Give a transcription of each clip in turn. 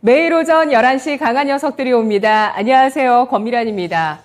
매일 오전 11시 강한 녀석들이 옵니다. 안녕하세요. 권미란입니다.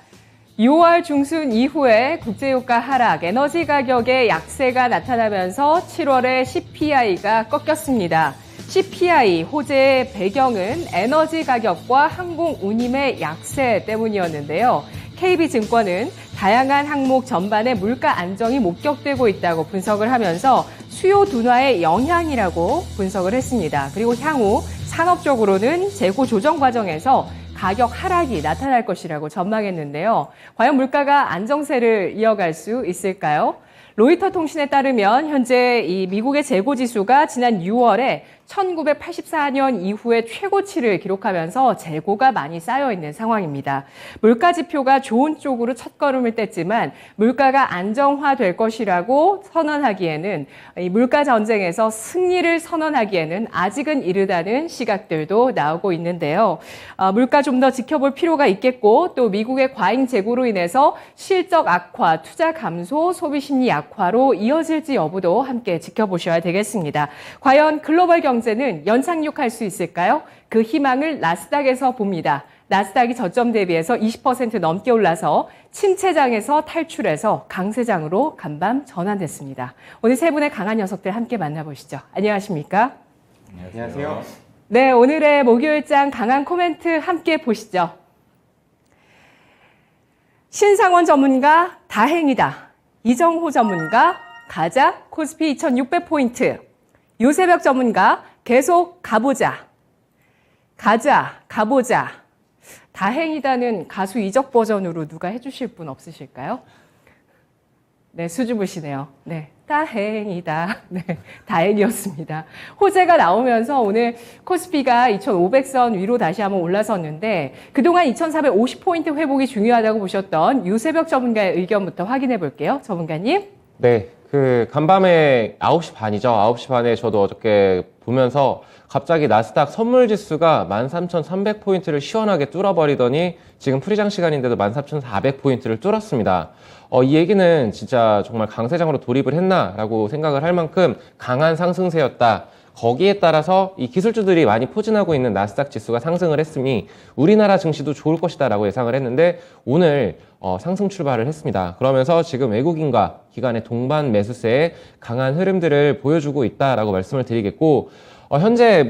6월 중순 이후에 국제유가 하락, 에너지 가격의 약세가 나타나면서 7월에 CPI가 꺾였습니다. CPI 호재의 배경은 에너지 가격과 항공 운임의 약세 때문이었는데요. KB증권은 다양한 항목 전반에 물가 안정이 목격되고 있다고 분석을 하면서 수요 둔화의 영향이라고 분석을 했습니다. 그리고 향후 산업적으로는 재고 조정 과정에서 가격 하락이 나타날 것이라고 전망했는데요. 과연 물가가 안정세를 이어갈 수 있을까요? 로이터 통신에 따르면 현재 이 미국의 재고 지수가 지난 6월에 1984년 이후에 최고치를 기록하면서 재고가 많이 쌓여 있는 상황입니다. 물가 지표가 좋은 쪽으로 첫걸음을 뗐지만 물가가 안정화될 것이라고 선언하기에는 이 물가 전쟁에서 승리를 선언하기에는 아직은 이르다는 시각들도 나오고 있는데요. 물가 좀 더 지켜볼 필요가 있겠고 또 미국의 과잉 재고로 인해서 실적 악화, 투자 감소, 소비 심리 약화로 이어질지 여부도 함께 지켜보셔야 되겠습니다. 과연 글로벌 경제는 연착륙할 수 있을까요? 그 희망을 나스닥에서 봅니다. 나스닥이 저점 대비해서 20% 넘게 올라서 침체장에서 탈출해서 강세장으로 간밤 전환됐습니다. 오늘 세 분의 강한 녀석들 함께 만나보시죠. 안녕하십니까? 안녕하세요. 네, 오늘의 목요일장 강한 코멘트 함께 보시죠. 신상원 전문가 다행이다. 이정호 전문가 가자 코스피 2600포인트. 유세벽 전문가 계속 가보자. 가자, 가보자. 다행이다는 가수 이적 버전으로 누가 해주실 분 없으실까요? 네, 수줍으시네요. 네, 다행이다. 네, 다행이었습니다. 호재가 나오면서 오늘 코스피가 2500선 위로 다시 한번 올라섰는데 그동안 2450포인트 회복이 중요하다고 보셨던 유세벽 전문가의 의견부터 확인해 볼게요. 전문가님. 네, 간밤에 9시 반이죠. 9시 반에 저도 어저께 보면서 갑자기 나스닥 선물 지수가 13,300포인트를 시원하게 뚫어버리더니 지금 프리장 시간인데도 14,400포인트를 뚫었습니다. 이 얘기는 진짜 정말 강세장으로 돌입을 했나라고 생각을 할 만큼 강한 상승세였다. 거기에 따라서 이 기술주들이 많이 포진하고 있는 나스닥 지수가 상승을 했으니 우리나라 증시도 좋을 것이다라고 예상을 했는데 오늘 상승 출발을 했습니다. 그러면서 지금 외국인과 기관의 동반 매수세에 강한 흐름들을 보여주고 있다라고 말씀을 드리겠고 현재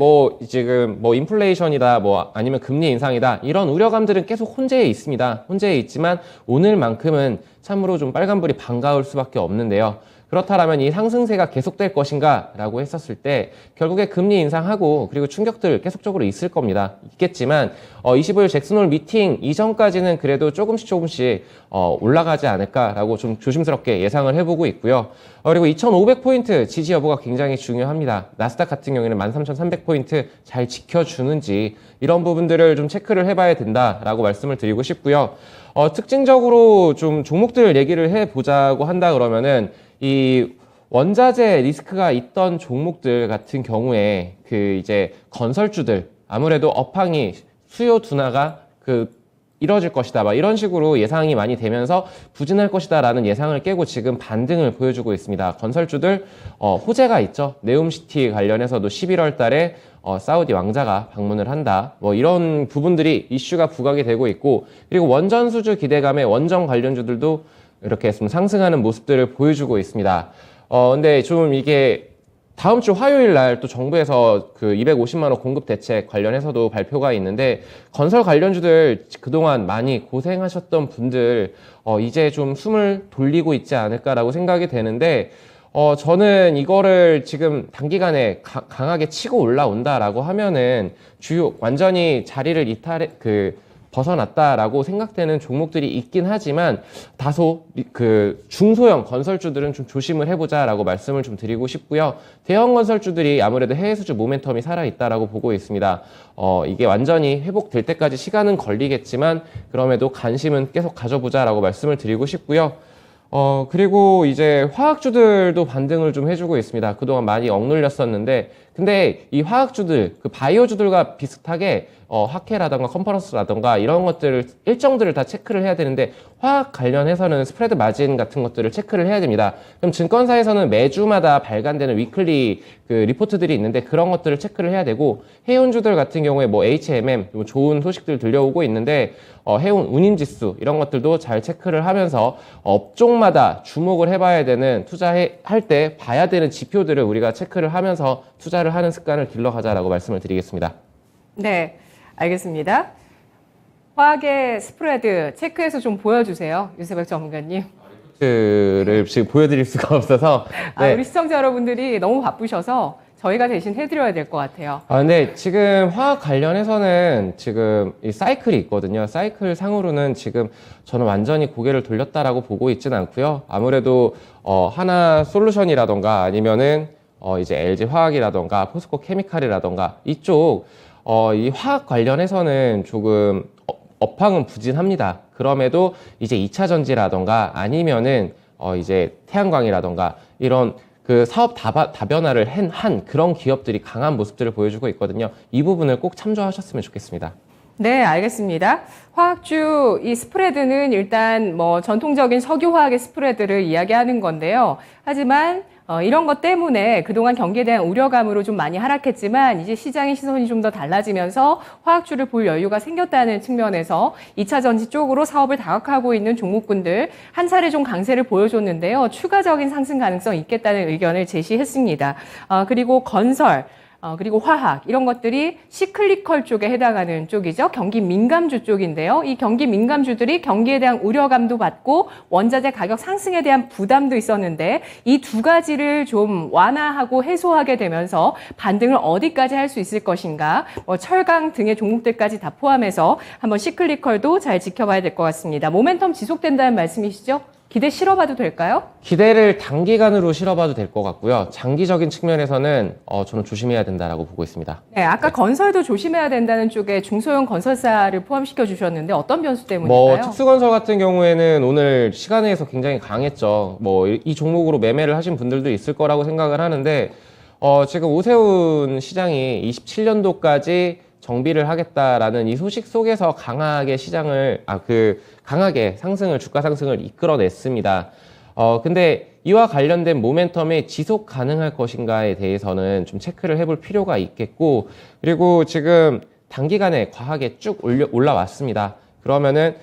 지금 인플레이션이다 아니면 금리 인상이다 이런 우려감들은 계속 혼재해 있습니다. 혼재해 있지만 오늘만큼은 참으로 좀 빨간불이 반가울 수밖에 없는데요. 그렇다면 이 상승세가 계속될 것인가 라고 했었을 때 결국에 금리 인상하고 그리고 충격들 계속적으로 있을 겁니다. 있겠지만 25일 잭슨홀 미팅 이전까지는 그래도 조금씩 올라가지 않을까라고 좀 조심스럽게 예상을 해보고 있고요. 그리고 2500포인트 지지 여부가 굉장히 중요합니다. 나스닥 같은 경우에는 13300포인트 잘 지켜주는지 이런 부분들을 좀 체크를 해봐야 된다라고 말씀을 드리고 싶고요. 특징적으로 좀 종목들 얘기를 해보자고 한다 그러면은 이 원자재 리스크가 있던 종목들 같은 경우에 이제 건설주들 아무래도 업황이 수요 둔화가 이뤄질 것이다 이런 식으로 예상이 많이 되면서 부진할 것이다 라는 예상을 깨고 지금 반등을 보여주고 있습니다. 건설주들 호재가 있죠. 네옴시티 관련해서도 11월 달에 사우디 왕자가 방문을 한다 이런 부분들이 이슈가 부각이 되고 있고 그리고 원전 수주 기대감에 원전 관련주들도 이렇게 좀 상승하는 모습들을 보여주고 있습니다. 근데 좀 이게 다음 주 화요일 날 또 정부에서 250만 원 공급 대책 관련해서도 발표가 있는데 건설 관련주들 그동안 많이 고생하셨던 분들 이제 좀 숨을 돌리고 있지 않을까라고 생각이 되는데 저는 이거를 지금 단기간에 강하게 치고 올라온다라고 하면은 완전히 자리를 벗어났다라고 생각되는 종목들이 있긴 하지만 다소 중소형 건설주들은 좀 조심을 해보자라고 말씀을 좀 드리고 싶고요. 대형 건설주들이 아무래도 해외 수주 모멘텀이 살아있다라고 보고 있습니다. 이게 완전히 회복될 때까지 시간은 걸리겠지만 그럼에도 관심은 계속 가져보자라고 말씀을 드리고 싶고요. 그리고 이제 화학주들도 반등을 좀 해주고 있습니다. 그동안 많이 억눌렸었는데 근데 이 화학주들, 그 바이오주들과 비슷하게 화캐라던가 컨퍼런스라던가 이런 것들을 일정들을 다 체크를 해야 되는데 화학 관련해서는 스프레드 마진 같은 것들을 체크를 해야 됩니다. 그럼 증권사에서는 매주마다 발간되는 위클리 그 리포트들이 있는데 그런 것들을 체크를 해야 되고 해운주들 같은 경우에 뭐 HMM 좋은 소식들 들려오고 있는데 해운 운임지수 이런 것들도 잘 체크를 하면서 업종마다 주목을 해봐야 되는 투자할 때 봐야 되는 지표들을 우리가 체크를 하면서 투자를 하는 습관을 길러가자라고 말씀을 드리겠습니다. 네, 알겠습니다. 화학의 스프레드 체크해서 좀 보여주세요. 유세백 전문가님. 를 지금 보여드릴 수가 없어서. 네. 우리 시청자 여러분들이 너무 바쁘셔서 저희가 대신 해드려야 될 것 같아요. 근데 지금 화학 관련해서는 지금 이 사이클이 있거든요. 사이클 상으로는 지금 저는 완전히 고개를 돌렸다라고 보고 있지는 않고요. 아무래도 하나 솔루션이라던가 아니면은 이제 LG 화학이라던가 포스코 케미칼이라던가 이쪽 이 화학 관련해서는 조금 업황은 부진합니다. 그럼에도 이제 2차 전지라던가 아니면은 이제 태양광이라던가 이런 그 사업 다변화를 한 그런 기업들이 강한 모습들을 보여주고 있거든요. 이 부분을 꼭 참조하셨으면 좋겠습니다. 네, 알겠습니다. 화학주 이 스프레드는 일단 뭐 전통적인 석유화학의 스프레드를 이야기하는 건데요. 하지만 이런 것 때문에 그동안 경기에 대한 우려감으로 좀 많이 하락했지만 이제 시장의 시선이 좀 더 달라지면서 화학주를 볼 여유가 생겼다는 측면에서 2차 전지 쪽으로 사업을 다각하고 있는 종목군들 한 차례 좀 강세를 보여줬는데요. 추가적인 상승 가능성이 있겠다는 의견을 제시했습니다. 그리고 건설, 그리고 화학 이런 것들이 시클리컬 쪽에 해당하는 쪽이죠. 경기 민감주 쪽인데요. 이 경기 민감주들이 경기에 대한 우려감도 받고 원자재 가격 상승에 대한 부담도 있었는데 이 두 가지를 좀 완화하고 해소하게 되면서 반등을 어디까지 할 수 있을 것인가, 철강 등의 종목들까지 다 포함해서 한번 시클리컬도 잘 지켜봐야 될 것 같습니다. 모멘텀 지속된다는 말씀이시죠? 기대 실어봐도 될까요? 기대를 단기간으로 실어봐도 될 것 같고요. 장기적인 측면에서는 저는 조심해야 된다라고 보고 있습니다. 네, 아까 건설도 조심해야 된다는 쪽에 중소형 건설사를 포함시켜 주셨는데 어떤 변수 때문일까요? 특수건설 같은 경우에는 오늘 시간에서 굉장히 강했죠. 이 종목으로 매매를 하신 분들도 있을 거라고 생각을 하는데 지금 오세훈 시장이 27년도까지 정비를 하겠다라는 이 소식 속에서 강하게 시장을 강하게 주가 상승을 이끌어냈습니다. 근데 이와 관련된 모멘텀이 지속 가능할 것인가에 대해서는 좀 체크를 해볼 필요가 있겠고, 그리고 지금 단기간에 과하게 쭉 올라왔습니다. 그러면은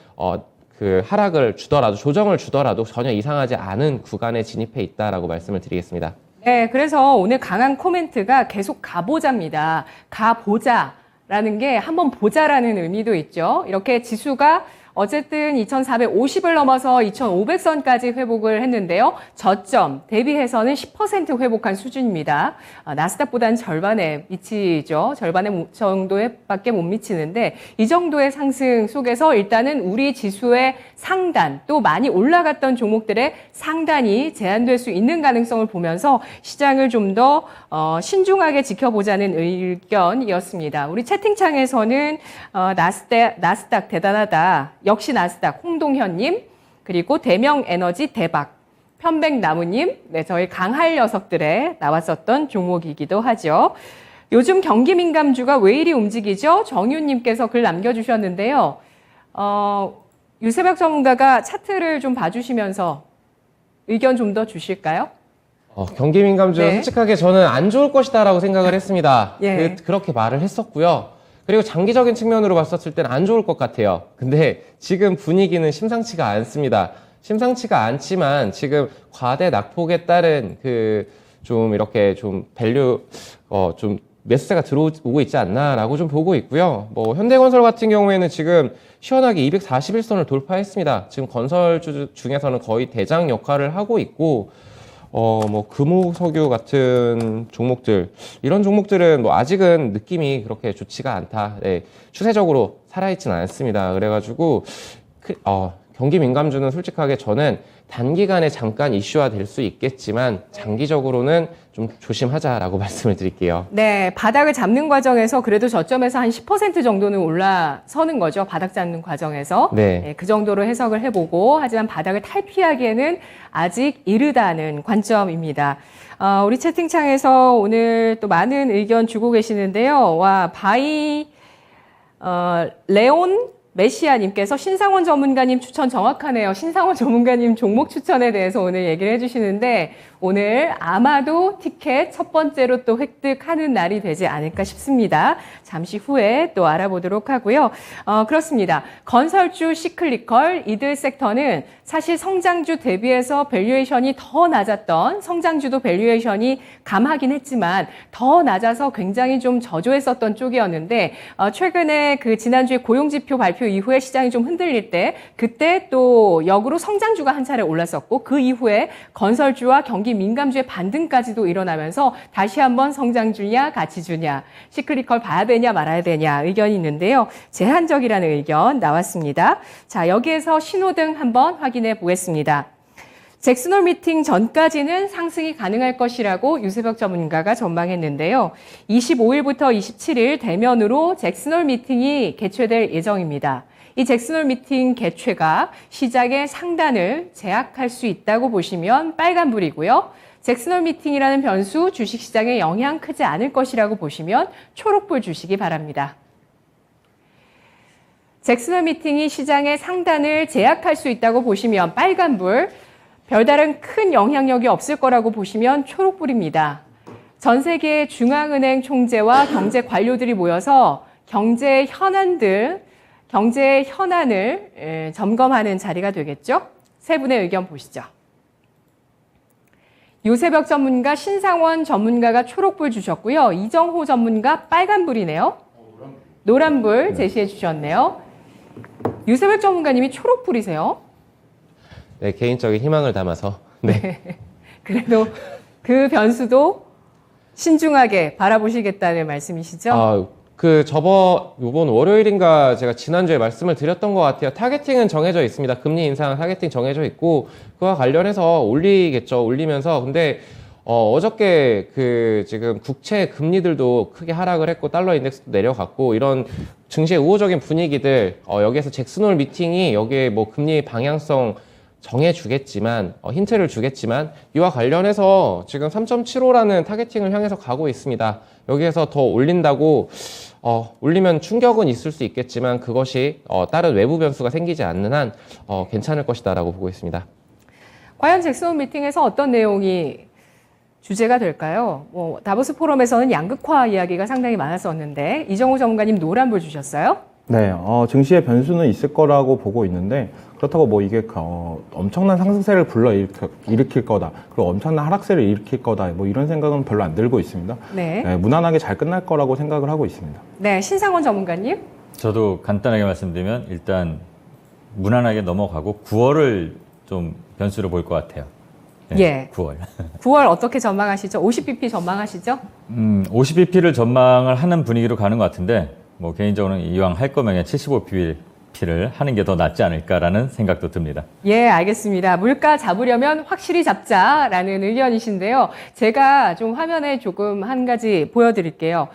그 하락을 주더라도 조정을 주더라도 전혀 이상하지 않은 구간에 진입해 있다라고 말씀을 드리겠습니다. 네, 그래서 오늘 강한 코멘트가 계속 가보자입니다. 가보자라는 게 한번 보자라는 의미도 있죠. 이렇게 지수가 어쨌든 2450을 넘어서 2500선까지 회복을 했는데요. 저점 대비해서는 10% 회복한 수준입니다. 나스닥보다는 절반에 미치죠. 절반의 정도에밖에 못 미치는데 이 정도의 상승 속에서 일단은 우리 지수의 상단 또 많이 올라갔던 종목들의 상단이 제한될 수 있는 가능성을 보면서 시장을 좀 더 신중하게 지켜보자는 의견이었습니다. 우리 채팅창에서는 나스닥 대단하다. 역시 나스닥 홍동현님, 그리고 대명에너지 대박, 편백나무님, 네, 저희 강할 녀석들에 나왔었던 종목이기도 하죠. 요즘 경기 민감주가 왜 이리 움직이죠? 정윤님께서 글 남겨주셨는데요. 유세벽 전문가가 차트를 좀 봐주시면서 의견 좀 더 주실까요? 경기 민감주 네. 솔직하게 저는 안 좋을 것이다라고 생각을 했습니다. 예. 그렇게 말을 했었고요. 그리고 장기적인 측면으로 봤었을 때는 안 좋을 것 같아요. 근데 지금 분위기는 심상치가 않습니다. 심상치가 않지만 지금 과대 낙폭에 따른 좀 이렇게 좀 밸류, 좀 매수세가 들어오고 있지 않나라고 좀 보고 있고요. 현대건설 같은 경우에는 지금 시원하게 241선을 돌파했습니다. 지금 건설주 중에서는 거의 대장 역할을 하고 있고, 금호석유 같은 종목들, 이런 종목들은 아직은 느낌이 그렇게 좋지가 않다. 네, 추세적으로 살아있지는 않습니다. 그래가지고, 경기 민감주는 솔직하게 저는 단기간에 잠깐 이슈화 될 수 있겠지만, 장기적으로는 좀 조심하자라고 말씀을 드릴게요. 네, 바닥을 잡는 과정에서 그래도 저점에서 한 10% 정도는 올라서는 거죠. 바닥 잡는 과정에서. 네. 그 정도로 해석을 해보고, 하지만 바닥을 탈피하기에는 아직 이르다는 관점입니다. 우리 채팅창에서 오늘 또 많은 의견 주고 계시는데요. 와, 레온 메시아님께서 신상원 전문가님 추천 정확하네요. 신상원 전문가님 종목 추천에 대해서 오늘 얘기를 해주시는데 오늘 아마도 티켓 첫 번째로 또 획득하는 날이 되지 않을까 싶습니다. 잠시 후에 또 알아보도록 하고요. 그렇습니다. 건설주, 시클리컬 이들 섹터는 사실 성장주 대비해서 밸류에이션이 더 낮았던 성장주도 밸류에이션이 감하긴 했지만 더 낮아서 굉장히 좀 저조했었던 쪽이었는데 최근에 그 지난주에 고용지표 발표 이후에 시장이 좀 흔들릴 때 그때 또 역으로 성장주가 한 차례 올랐었고 그 이후에 건설주와 경기 민감주의 반등까지도 일어나면서 다시 한번 성장주냐 가치주냐 시클리컬 봐야 되냐 말아야 되냐 의견이 있는데요. 제한적이라는 의견 나왔습니다. 자, 여기에서 신호등 한번 확인해 보겠습니다. 잭슨홀 미팅 전까지는 상승이 가능할 것이라고 유세벽 전문가가 전망했는데요. 25일부터 27일 대면으로 잭슨홀 미팅이 개최될 예정입니다. 이 잭슨홀 미팅 개최가 시장의 상단을 제약할 수 있다고 보시면 빨간불이고요. 잭슨홀 미팅이라는 변수 주식시장에 영향 크지 않을 것이라고 보시면 초록불 주시기 바랍니다. 잭슨홀 미팅이 시장의 상단을 제약할 수 있다고 보시면 빨간불, 별다른 큰 영향력이 없을 거라고 보시면 초록불입니다. 전 세계 중앙은행 총재와 경제 관료들이 모여서 경제 현안을 점검하는 자리가 되겠죠. 세 분의 의견 보시죠. 유세벽 전문가, 신상원 전문가가 초록불 주셨고요. 이정호 전문가 빨간불이네요. 노란불 제시해 주셨네요. 유세벽 전문가님이 초록불이세요. 네, 개인적인 희망을 담아서. 네. 그래도 그 변수도 신중하게 바라보시겠다는 말씀이시죠? 요번 월요일인가 제가 지난주에 말씀을 드렸던 것 같아요. 타겟팅은 정해져 있습니다. 금리 인상 타겟팅 정해져 있고, 그와 관련해서 올리겠죠. 올리면서. 근데, 어저께 지금 국채 금리들도 크게 하락을 했고, 달러 인덱스도 내려갔고, 이런 증시의 우호적인 분위기들, 여기에서 잭슨홀 미팅이 여기에 뭐 금리 방향성 정해주겠지만, 힌트를 주겠지만, 이와 관련해서 지금 3.75라는 타겟팅을 향해서 가고 있습니다. 여기에서 더 올린다고, 올리면 충격은 있을 수 있겠지만, 그것이, 다른 외부 변수가 생기지 않는 한, 괜찮을 것이다라고 보고 있습니다. 과연 잭슨홀 미팅에서 어떤 내용이 주제가 될까요? 다보스 포럼에서는 양극화 이야기가 상당히 많았었는데, 이정호 전문가님 노란불 주셨어요? 네, 증시의 변수는 있을 거라고 보고 있는데 그렇다고 뭐 이게 엄청난 상승세를 일으킬 거다, 그리고 엄청난 하락세를 일으킬 거다, 뭐 이런 생각은 별로 안 들고 있습니다. 네. 네, 무난하게 잘 끝날 거라고 생각을 하고 있습니다. 네, 신상원 전문가님. 저도 간단하게 말씀드리면 일단 무난하게 넘어가고 9월을 좀 변수로 볼 것 같아요. 네, 예. 9월. 9월 어떻게 전망하시죠? 50bp 전망하시죠? 50bp를 전망을 하는 분위기로 가는 것 같은데, 뭐 개인적으로는 이왕 할 거면 75bp를 하는 게 더 낫지 않을까라는 생각도 듭니다. 예, 알겠습니다. 물가 잡으려면 확실히 잡자라는 의견이신데요. 제가 좀 화면에 조금 한 가지 보여드릴게요.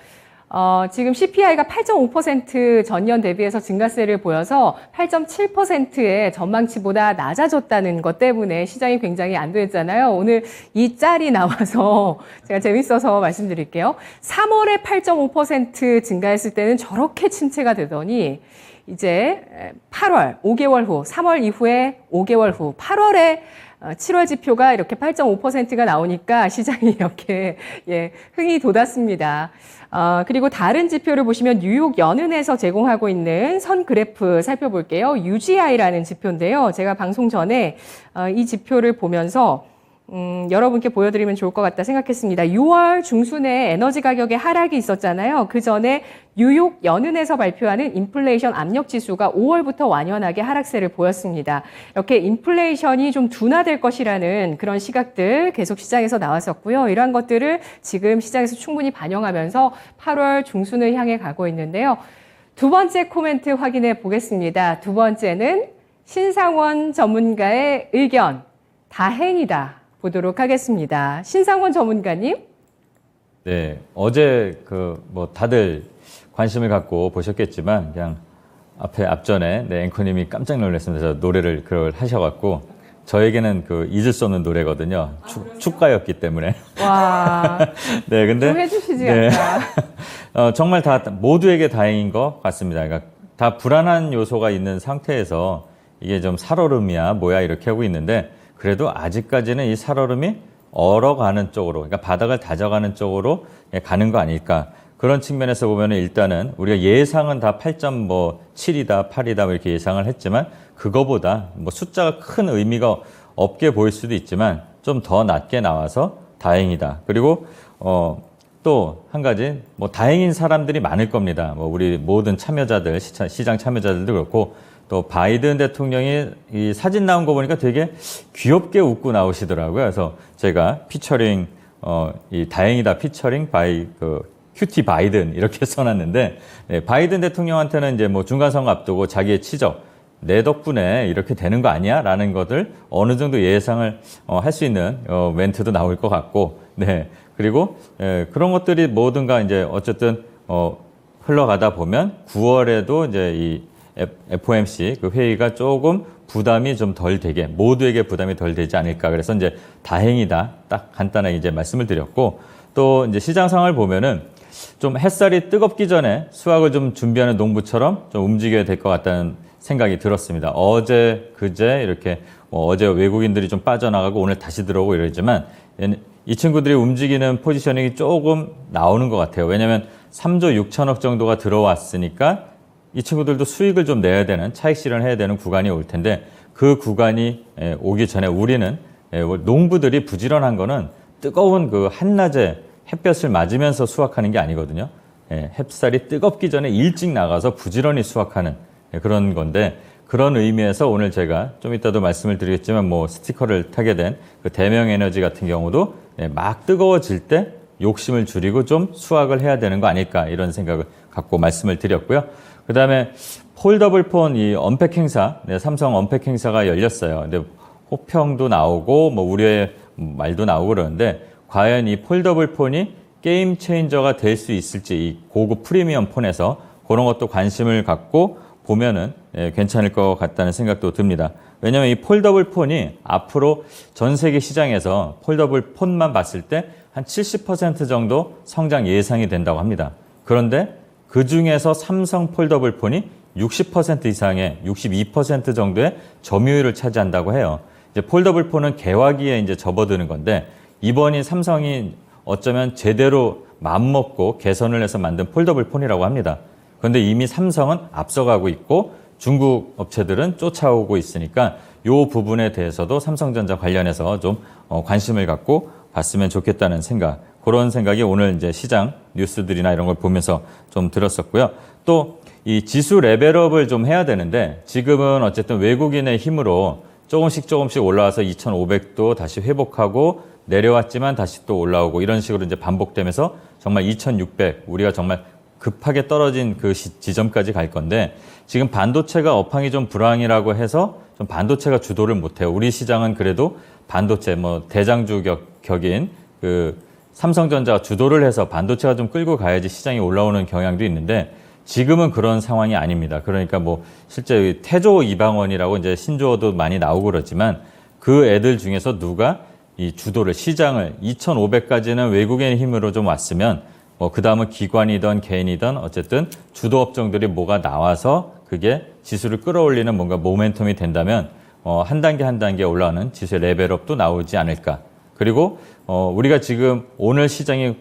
지금 CPI가 8.5% 전년 대비해서 증가세를 보여서 8.7%의 전망치보다 낮아졌다는 것 때문에 시장이 굉장히 안 됐잖아요. 오늘 이 짤이 나와서 제가 재밌어서 말씀드릴게요. 3월에 8.5% 증가했을 때는 저렇게 침체가 되더니 이제 8월, 5개월 후, 3월 이후에 5개월 후, 8월에 7월 지표가 이렇게 8.5%가 나오니까 시장이 이렇게 흥이 돋았습니다. 그리고 다른 지표를 보시면 뉴욕 연은에서 제공하고 있는 선 그래프 살펴볼게요. UGI라는 지표인데요. 제가 방송 전에 이 지표를 보면서 여러분께 보여드리면 좋을 것 같다 생각했습니다. 6월 중순에 에너지 가격의 하락이 있었잖아요. 그 전에 뉴욕 연은에서 발표하는 인플레이션 압력 지수가 5월부터 완연하게 하락세를 보였습니다. 이렇게 인플레이션이 좀 둔화될 것이라는 그런 시각들 계속 시장에서 나왔었고요. 이러한 것들을 지금 시장에서 충분히 반영하면서 8월 중순을 향해 가고 있는데요. 두 번째 코멘트 확인해 보겠습니다. 두 번째는 신상원 전문가의 의견, 다행이다. 보도록 하겠습니다. 신상원 전문가님. 네, 어제 뭐 다들 관심을 갖고 보셨겠지만 그냥 앞전에 네, 앵커님이 깜짝 놀랐습니다. 저 노래를 그걸 하셔갖고 저에게는 잊을 수 없는 노래거든요. 축가였기 때문에. 와. 네, 근데 좀 해주시지 네. 않나. 정말 다 모두에게 다행인 것 같습니다. 그러니까 다 불안한 요소가 있는 상태에서 이게 좀 살얼음이야 뭐야 이렇게 하고 있는데 그래도 아직까지는 이 살얼음이 얼어가는 쪽으로, 그러니까 바닥을 다져가는 쪽으로 가는 거 아닐까. 그런 측면에서 보면 일단은 우리가 예상은 다 8.7이다, 8이다 이렇게 예상을 했지만 그거보다 뭐 숫자가 큰 의미가 없게 보일 수도 있지만 좀 더 낮게 나와서 다행이다. 그리고 또 한 가지 뭐 다행인 사람들이 많을 겁니다. 뭐 우리 모든 참여자들, 시장 참여자들도 그렇고 또 바이든 대통령이 이 사진 나온 거 보니까 되게 귀엽게 웃고 나오시더라고요. 그래서 제가 피처링 이 다행이다 피처링 바이 큐티 바이든 이렇게 써놨는데 네, 바이든 대통령한테는 이제 뭐 중간선거 앞두고 자기의 치적 내 덕분에 이렇게 되는 거 아니야? 라는 것을 어느 정도 예상을 할 수 있는 멘트도 나올 것 같고 네 그리고 그런 것들이 뭐든가 이제 어쨌든 흘러가다 보면 9월에도 이제 이 FOMC 그 회의가 조금 부담이 좀 덜 되게 모두에게 부담이 덜 되지 않을까 그래서 이제 다행이다 딱 간단하게 이제 말씀을 드렸고 또 이제 시장 상황을 보면은 좀 햇살이 뜨겁기 전에 수확을 좀 준비하는 농부처럼 좀 움직여야 될 것 같다는 생각이 들었습니다. 어제 그제 이렇게 어제 외국인들이 좀 빠져나가고 오늘 다시 들어오고 이러지만 이 친구들이 움직이는 포지셔닝이 조금 나오는 것 같아요. 왜냐하면 3조 6천억 정도가 들어왔으니까 이 친구들도 수익을 좀 내야 되는 차익 실현을 해야 되는 구간이 올 텐데 그 구간이 오기 전에 우리는 농부들이 부지런한 거는 뜨거운 그 한낮에 햇볕을 맞으면서 수확하는 게 아니거든요. 햇살이 뜨겁기 전에 일찍 나가서 부지런히 수확하는 그런 건데 그런 의미에서 오늘 제가 좀 이따도 말씀을 드리겠지만 뭐 스티커를 타게 된 그 대명에너지 같은 경우도 막 뜨거워질 때 욕심을 줄이고 좀 수확을 해야 되는 거 아닐까 이런 생각을 갖고 말씀을 드렸고요. 그 다음에 폴더블 폰 이 언팩 행사, 삼성 언팩 행사가 열렸어요. 근데 호평도 나오고 뭐 우려의 말도 나오고 그러는데 과연 이 폴더블 폰이 게임 체인저가 될 수 있을지 이 고급 프리미엄 폰에서 그런 것도 관심을 갖고 보면은 괜찮을 것 같다는 생각도 듭니다. 왜냐하면 이 폴더블 폰이 앞으로 전 세계 시장에서 폴더블 폰만 봤을 때 한 70% 정도 성장 예상이 된다고 합니다. 그런데 그 중에서 삼성 폴더블 폰이 60% 이상의 62% 정도의 점유율을 차지한다고 해요. 이제 폴더블 폰은 개화기에 이제 접어드는 건데 이번이 삼성이 어쩌면 제대로 맘먹고 개선을 해서 만든 폴더블 폰이라고 합니다. 그런데 이미 삼성은 앞서가고 있고 중국 업체들은 쫓아오고 있으니까 이 부분에 대해서도 삼성전자 관련해서 좀 관심을 갖고 봤으면 좋겠다는 생각, 그런 생각이 오늘 이제 시장 뉴스들이나 이런 걸 보면서 좀 들었었고요. 또 이 지수 레벨업을 좀 해야 되는데 지금은 어쨌든 외국인의 힘으로 조금씩 올라와서 2,500도 다시 회복하고 내려왔지만 다시 또 올라오고 이런 식으로 이제 반복되면서 정말 2,600 우리가 정말 급하게 떨어진 그 지점까지 갈 건데 지금 반도체가 업황이 좀 불황이라고 해서 좀 반도체가 주도를 못해요. 우리 시장은 그래도 반도체 뭐 대장주 격인 그 삼성전자가 주도를 해서 반도체가 좀 끌고 가야지 시장이 올라오는 경향도 있는데 지금은 그런 상황이 아닙니다. 그러니까 뭐 실제 태조 이방원이라고 이제 신조어도 많이 나오고 그러지만 그 애들 중에서 누가 이 주도를 시장을 2,500까지는 외국인의 힘으로 좀 왔으면 뭐 그 다음은 기관이든 개인이든 어쨌든 주도 업종들이 뭐가 나와서 그게 지수를 끌어올리는 뭔가 모멘텀이 된다면 한 단계 올라가는 지수의 레벨업도 나오지 않을까. 그리고 우리가 지금 오늘 시장이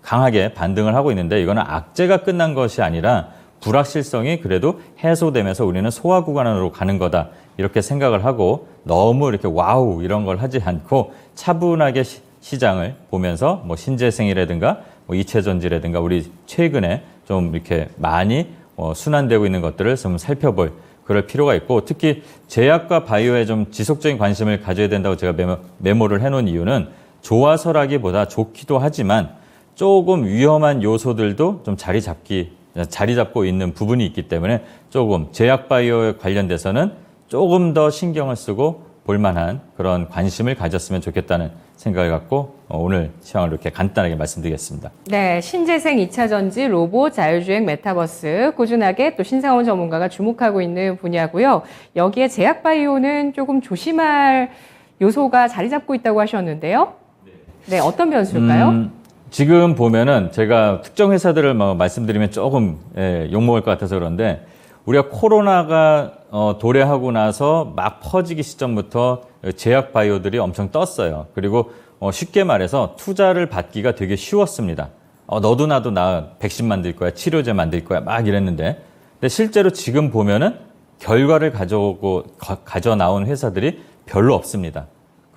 강하게 반등을 하고 있는데 이거는 악재가 끝난 것이 아니라 불확실성이 그래도 해소되면서 우리는 소화 구간으로 가는 거다. 이렇게 생각을 하고 너무 이렇게 와우 이런 걸 하지 않고 차분하게 시장을 보면서 뭐 신재생이라든가 뭐 이체전지라든가 우리 최근에 좀 이렇게 많이 순환되고 있는 것들을 좀 살펴볼 그럴 필요가 있고 특히 제약과 바이오에 좀 지속적인 관심을 가져야 된다고 제가 메모를 해놓은 이유는 좋아서라기보다 좋기도 하지만 조금 위험한 요소들도 좀 자리 잡고 있는 부분이 있기 때문에 조금 제약 바이오에 관련돼서는 조금 더 신경을 쓰고 볼만한 그런 관심을 가졌으면 좋겠다는 생각을 갖고 오늘 시황을 이렇게 간단하게 말씀드리겠습니다. 네, 신재생 2차 전지, 로봇, 자율주행, 메타버스 꾸준하게 또 신상원 전문가가 주목하고 있는 분야고요. 여기에 제약바이오는 조금 조심할 요소가 자리 잡고 있다고 하셨는데요. 네, 어떤 변수일까요? 지금 보면은 제가 특정 회사들을 말씀드리면 조금 욕먹을 것 같아서 그런데 우리가 코로나가 도래하고 나서 막 퍼지기 시점부터 제약 바이오들이 엄청 떴어요. 그리고 쉽게 말해서 투자를 받기가 되게 쉬웠습니다. 너도 나도 나 백신 만들 거야, 치료제 만들 거야 막 이랬는데 근데 실제로 지금 보면은 결과를 가져 나온 회사들이 별로 없습니다.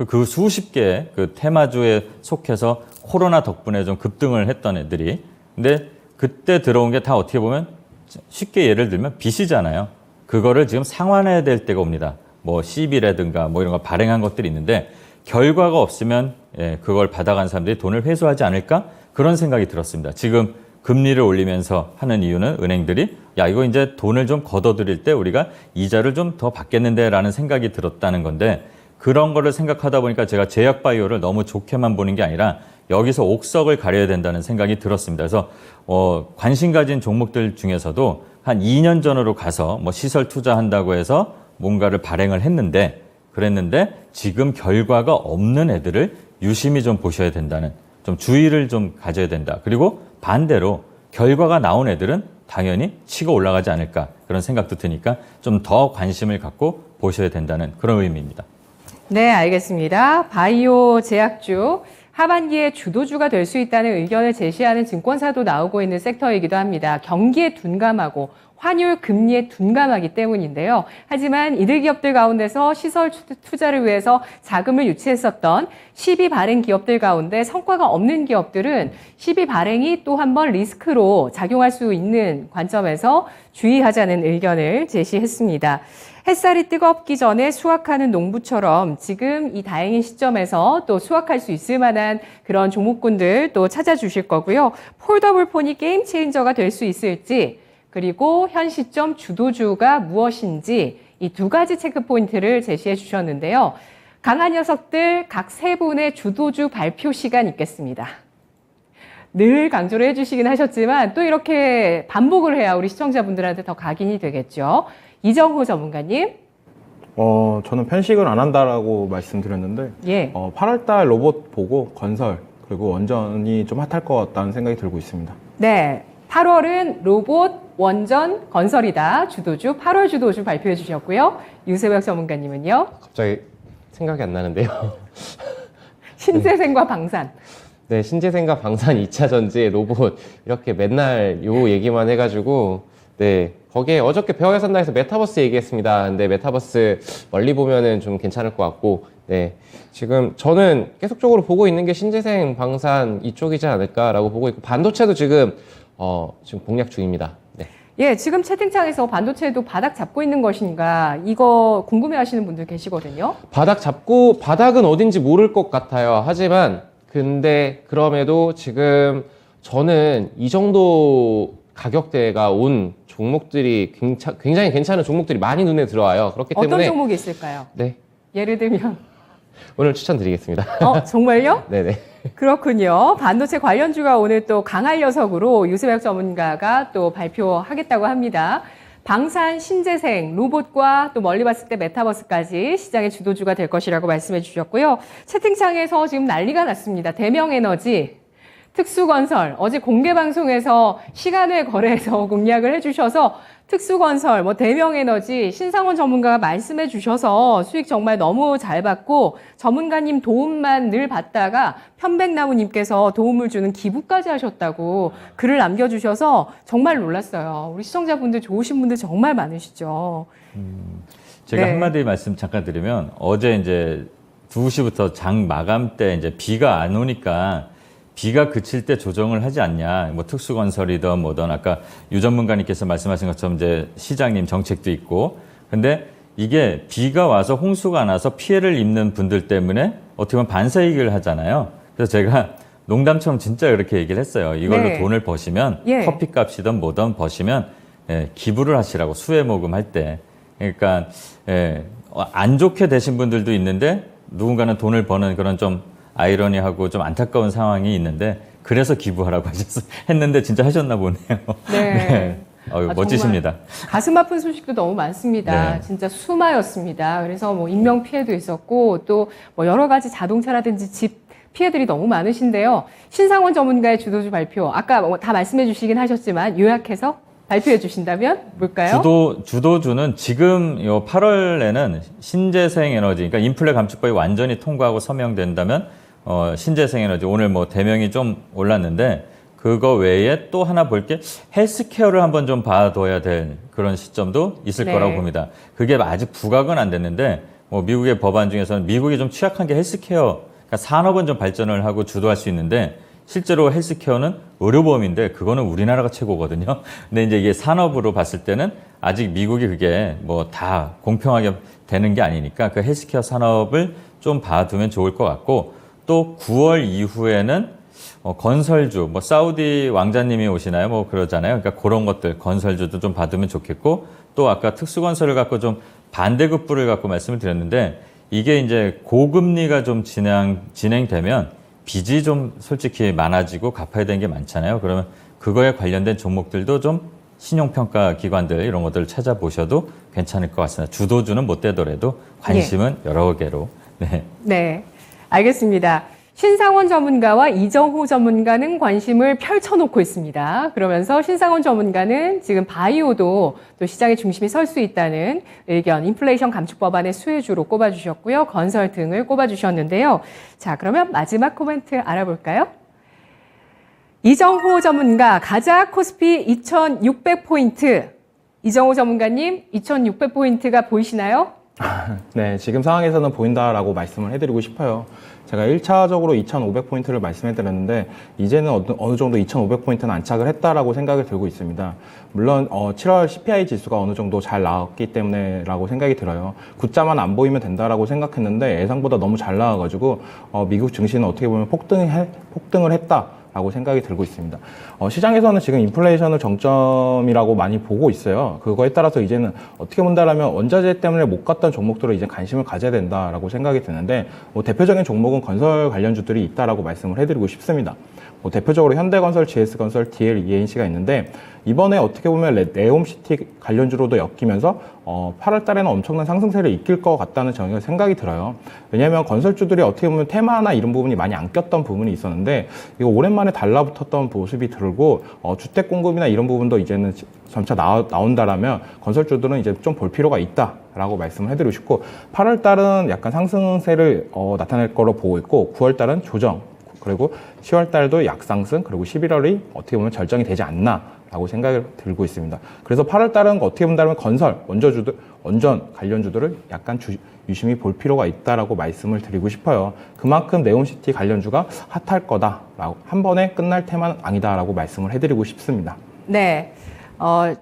그 수십 개의 그 테마주에 속해서 코로나 덕분에 좀 급등을 했던 애들이 근데 그때 들어온 게 다 어떻게 보면 쉽게 예를 들면 빚이잖아요. 그거를 지금 상환해야 될 때가 옵니다. 뭐 CB라든가 뭐 이런 거 발행한 것들이 있는데 결과가 없으면 그걸 받아간 사람들이 돈을 회수하지 않을까? 그런 생각이 들었습니다. 지금 금리를 올리면서 하는 이유는 은행들이 야 이거 이제 돈을 좀 걷어들일 때 우리가 이자를 좀 더 받겠는데 라는 생각이 들었다는 건데 그런 거를 생각하다 보니까 제가 제약바이오를 너무 좋게만 보는 게 아니라 여기서 옥석을 가려야 된다는 생각이 들었습니다. 그래서 관심 가진 종목들 중에서도 한 2년 전으로 가서 뭐 시설 투자한다고 해서 뭔가를 발행을 그랬는데 지금 결과가 없는 애들을 유심히 좀 보셔야 된다는 좀 주의를 좀 가져야 된다. 그리고 반대로 결과가 나온 애들은 당연히 치고 올라가지 않을까 그런 생각도 드니까 좀 더 관심을 갖고 보셔야 된다는 그런 의미입니다. 네, 알겠습니다. 바이오 제약주 하반기에 주도주가 될 수 있다는 의견을 제시하는 증권사도 나오고 있는 섹터이기도 합니다. 경기에 둔감하고 환율 금리에 둔감하기 때문인데요. 하지만 이들 기업들 가운데서 시설 투자를 위해서 자금을 유치했었던 시비 발행 기업들 가운데 성과가 없는 기업들은 시비 발행이 또 한 번 리스크로 작용할 수 있는 관점에서 주의하자는 의견을 제시했습니다. 햇살이 뜨겁기 전에 수확하는 농부처럼 지금 이 다행인 시점에서 또 수확할 수 있을 만한 그런 종목군들 또 찾아주실 거고요. 폴더블 폰이 게임 체인저가 될 수 있을지 그리고 현 시점 주도주가 무엇인지 이 두 가지 체크 포인트를 제시해 주셨는데요. 강한 녀석들 각 세 분의 주도주 발표 시간 있겠습니다. 늘 강조를 해주시긴 하셨지만 또 이렇게 반복을 해야 우리 시청자분들한테 더 각인이 되겠죠. 이정호 전문가님. 저는 편식을 안 한다라고 말씀드렸는데, 예. 8월달 로봇 보고 건설, 그리고 원전이 좀 핫할 것 같다는 생각이 들고 있습니다. 네. 8월은 로봇, 원전, 건설이다. 주도주, 8월 주도주 발표해 주셨고요. 유세벽 전문가님은요? 갑자기 생각이 안 나는데요. 신재생과 방산. 네, 신재생과 방산 2차 전지, 로봇 이렇게 맨날 요 얘기만 해가지고 네 거기에 어저께 배워야 산다해서 메타버스 얘기했습니다. 근데 메타버스 멀리 보면은 좀 괜찮을 것 같고 네 지금 저는 계속적으로 보고 있는 게 신재생, 방산 이쪽이지 않을까라고 보고 있고 반도체도 지금 공략 중입니다. 네. 예, 지금 채팅창에서 반도체도 바닥 잡고 있는 것인가 이거 궁금해 하시는 분들 계시거든요. 바닥 잡고 바닥은 어딘지 모를 것 같아요. 하지만 근데 그럼에도 지금 저는 이 정도 가격대가 온 종목들이 굉장히 괜찮은 종목들이 많이 눈에 들어와요. 그렇기 때문에 어떤 종목이 있을까요? 네 예를 들면 오늘 추천드리겠습니다. 정말요? 네네. 그렇군요. 반도체 관련주가 오늘 또 강할 녀석으로 유세백 전문가가 또 발표하겠다고 합니다. 방산, 신재생, 로봇과 또 멀리 봤을 때 메타버스까지 시장의 주도주가 될 것이라고 말씀해 주셨고요. 채팅창에서 지금 난리가 났습니다. 대명에너지, 특수건설, 어제 공개방송에서 시간외 거래에서 공략을 해주셔서 특수건설, 대명에너지, 신상원 전문가가 말씀해 주셔서 수익 정말 너무 잘 받고 전문가님 도움만 늘 받다가 편백나무님께서 도움을 주는 기부까지 하셨다고 글을 남겨주셔서 정말 놀랐어요. 우리 시청자분들 좋으신 분들 정말 많으시죠. 제가 네. 한마디 말씀 잠깐 드리면 어제 이제 2시부터 장 마감 때 이제 비가 안 오니까 비가 그칠 때 조정을 하지 않냐. 뭐 특수건설이든 뭐든 아까 유 전문가님께서 말씀하신 것처럼 이제 시장님 정책도 있고. 근데 이게 비가 와서 홍수가 나서 피해를 입는 분들 때문에 어떻게 보면 반사이익을 하잖아요. 그래서 제가 농담처럼 진짜 이렇게 얘기를 했어요. 이걸로 네. 돈을 버시면 예. 커피값이든 뭐든 버시면 기부를 하시라고 수혜 모금할 때. 그러니까 안 좋게 되신 분들도 있는데 누군가는 돈을 버는 그런 좀 아이러니하고 좀 안타까운 상황이 있는데 그래서 기부하라고 했는데 진짜 하셨나 보네요. 네. 멋지십니다. 가슴 아픈 소식도 너무 많습니다. 네. 진짜 수마였습니다. 그래서 뭐 인명 피해도 있었고 또 뭐 여러 가지 자동차라든지 집 피해들이 너무 많으신데요. 신상원 전문가의 주도주 발표, 아까 뭐 다 말씀해 주시긴 하셨지만 요약해서 발표해 주신다면 뭘까요? 주도주는 지금 요 8월에는 신재생 에너지, 그러니까 인플레 감축법이 완전히 통과하고 서명된다면 신재생 에너지 오늘 뭐 대명이 좀 올랐는데 그거 외에 또 하나 볼 게 헬스케어를 한번 좀 봐둬야 될 그런 시점도 있을 네. 거라고 봅니다. 그게 아직 부각은 안 됐는데 뭐 미국의 법안 중에서는 미국이 좀 취약한 게 헬스케어, 그러니까 산업은 좀 발전을 하고 주도할 수 있는데 실제로 헬스케어는 의료보험인데 그거는 우리나라가 최고거든요. 근데 이제 이게 산업으로 봤을 때는 아직 미국이 그게 뭐 다 공평하게 되는 게 아니니까 그 헬스케어 산업을 좀 봐두면 좋을 것 같고 또 9월 이후에는 건설주, 뭐 사우디 왕자님이 오시나요? 뭐 그러잖아요. 그러니까 그런 것들 건설주도 좀 봐두면 좋겠고 또 아까 특수건설을 갖고 좀 반대급부를 갖고 말씀을 드렸는데 이게 이제 고금리가 좀 진행되면 빚이 좀 솔직히 많아지고 갚아야 되는 게 많잖아요. 그러면 그거에 관련된 종목들도 좀 신용평가 기관들 이런 것들을 찾아보셔도 괜찮을 것 같습니다. 주도주는 못 되더라도 관심은 여러 개로. 네. 네, 알겠습니다. 신상원 전문가와 이정호 전문가는 관심을 펼쳐놓고 있습니다. 그러면서 신상원 전문가는 지금 바이오도 또 시장의 중심이 설 수 있다는 의견, 인플레이션 감축 법안의 수혜주로 꼽아주셨고요. 건설 등을 꼽아주셨는데요. 자, 그러면 마지막 코멘트 알아볼까요? 이정호 전문가, 가자 코스피 2600포인트. 이정호 전문가님, 2600포인트가 보이시나요? 네, 지금 상황에서는 보인다라고 말씀을 해드리고 싶어요. 제가 1차적으로 2,500포인트를 말씀해드렸는데 이제는 어느 정도 2,500포인트는 안착을 했다라고 생각이 들고 있습니다. 물론 7월 CPI 지수가 어느 정도 잘 나왔기 때문에라고 생각이 들어요. 굿자만 안 보이면 된다라고 생각했는데 예상보다 너무 잘 나와가지고 미국 증시는 어떻게 보면 폭등을 했다. 라고 생각이 들고 있습니다. 시장에서는 지금 인플레이션을 정점이라고 많이 보고 있어요. 그거에 따라서 이제는 어떻게 본다라면 원자재 때문에 못 갔던 종목들을 이제 관심을 가져야 된다라고 생각이 드는데 대표적인 종목은 건설 관련주들이 있다라고 말씀을 해드리고 싶습니다. 대표적으로 현대건설, GS건설, DL, ENC가 있는데 이번에 어떻게 보면 네옴시티 관련주로도 엮이면서 8월 달에는 엄청난 상승세를 이끌 것 같다는 저는 생각이 들어요. 왜냐하면 건설주들이 어떻게 보면 테마나 이런 부분이 많이 안 꼈던 부분이 있었는데 이거 오랜만에 달라붙었던 모습이 들고 주택 공급이나 이런 부분도 이제는 점차 나온다라면 건설주들은 이제 좀 볼 필요가 있다라고 말씀을 해드리고 싶고 8월 달은 약간 상승세를 나타낼 거로 보고 있고 9월 달은 조정 그리고 10월 달도 약상승 그리고 11월이 어떻게 보면 절정이 되지 않나라고 생각을 들고 있습니다. 그래서 8월 달은 어떻게 본다면 건설, 원전 관련주들을 약간 유심히 볼 필요가 있다라고 말씀을 드리고 싶어요. 그만큼 네옴시티 관련주가 핫할 거다라고 한 번에 끝날 테마는 아니다라고 말씀을 해드리고 싶습니다. 네.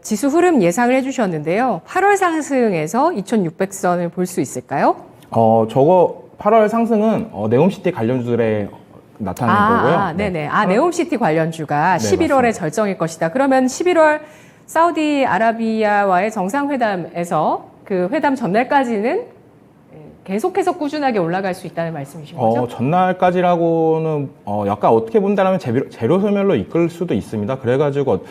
지수 흐름 예상을 해주셨는데요. 8월 상승에서 2600선을 볼 수 있을까요? 저거 8월 상승은 네옴시티 관련주들의 나타나는 거고요. 네네. 네옴시티 관련주가 네, 11월에 맞습니다. 절정일 것이다. 그러면 11월 사우디아라비아와의 정상회담에서 그 회담 전날까지는 계속해서 꾸준하게 올라갈 수 있다는 말씀이신 거죠? 전날까지라고는 약간 어떻게 본다면 재료 소멸로 이끌 수도 있습니다. 그래가지고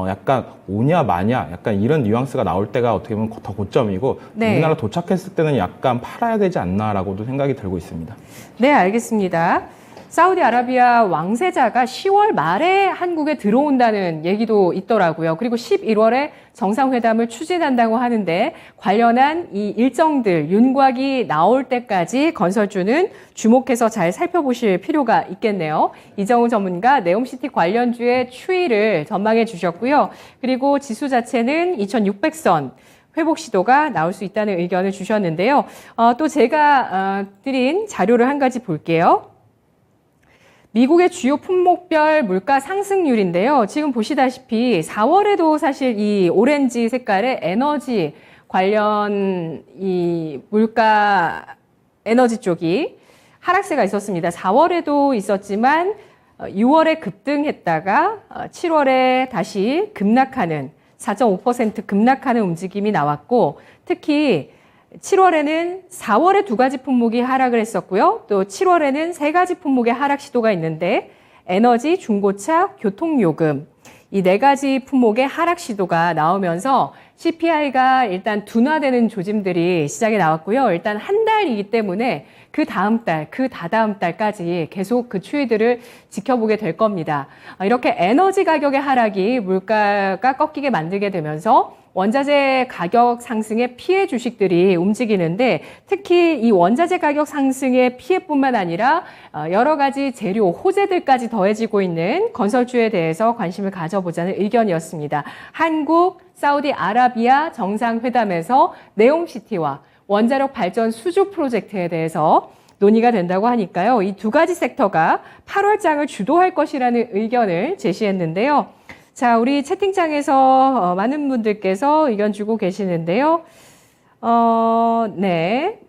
약간 오냐 마냐 약간 이런 뉘앙스가 나올 때가 어떻게 보면 더 고점이고 네. 우리나라 도착했을 때는 약간 팔아야 되지 않나라고도 생각이 들고 있습니다. 네, 알겠습니다. 사우디아라비아 왕세자가 10월 말에 한국에 들어온다는 얘기도 있더라고요. 그리고 11월에 정상회담을 추진한다고 하는데 관련한 이 일정들, 윤곽이 나올 때까지 건설주는 주목해서 잘 살펴보실 필요가 있겠네요. 이정우 전문가 네옴시티 관련주의 추이를 전망해 주셨고요. 그리고 지수 자체는 2600선. 회복 시도가 나올 수 있다는 의견을 주셨는데요. 또 제가 드린 자료를 한 가지 볼게요. 미국의 주요 품목별 물가 상승률인데요. 지금 보시다시피 4월에도 사실 이 오렌지 색깔의 에너지 관련 이 물가 에너지 쪽이 하락세가 있었습니다. 4월에도 있었지만 6월에 급등했다가 7월에 다시 급락하는 4.5% 급락하는 움직임이 나왔고 특히 7월에는 4월에 2가지 품목이 하락을 했었고요. 또 7월에는 3가지 품목의 하락 시도가 있는데 에너지, 중고차, 교통요금 이 4가지 품목의 하락 시도가 나오면서 CPI가 일단 둔화되는 조짐들이 시작이 나왔고요. 일단 한 달이기 때문에 그 다음 달, 그 다다음 달까지 계속 그 추이들을 지켜보게 될 겁니다. 이렇게 에너지 가격의 하락이 물가가 꺾이게 만들게 되면서 원자재 가격 상승에 피해 주식들이 움직이는데 특히 이 원자재 가격 상승의 피해뿐만 아니라 여러 가지 재료, 호재들까지 더해지고 있는 건설주에 대해서 관심을 가져보자는 의견이었습니다. 한국, 사우디아라비아 정상회담에서 네옴시티와 원자력 발전 수주 프로젝트에 대해서 논의가 된다고 하니까요. 이 2가지 섹터가 8월장을 주도할 것이라는 의견을 제시했는데요. 자, 우리 채팅창에서 많은 분들께서 의견 주고 계시는데요. 네,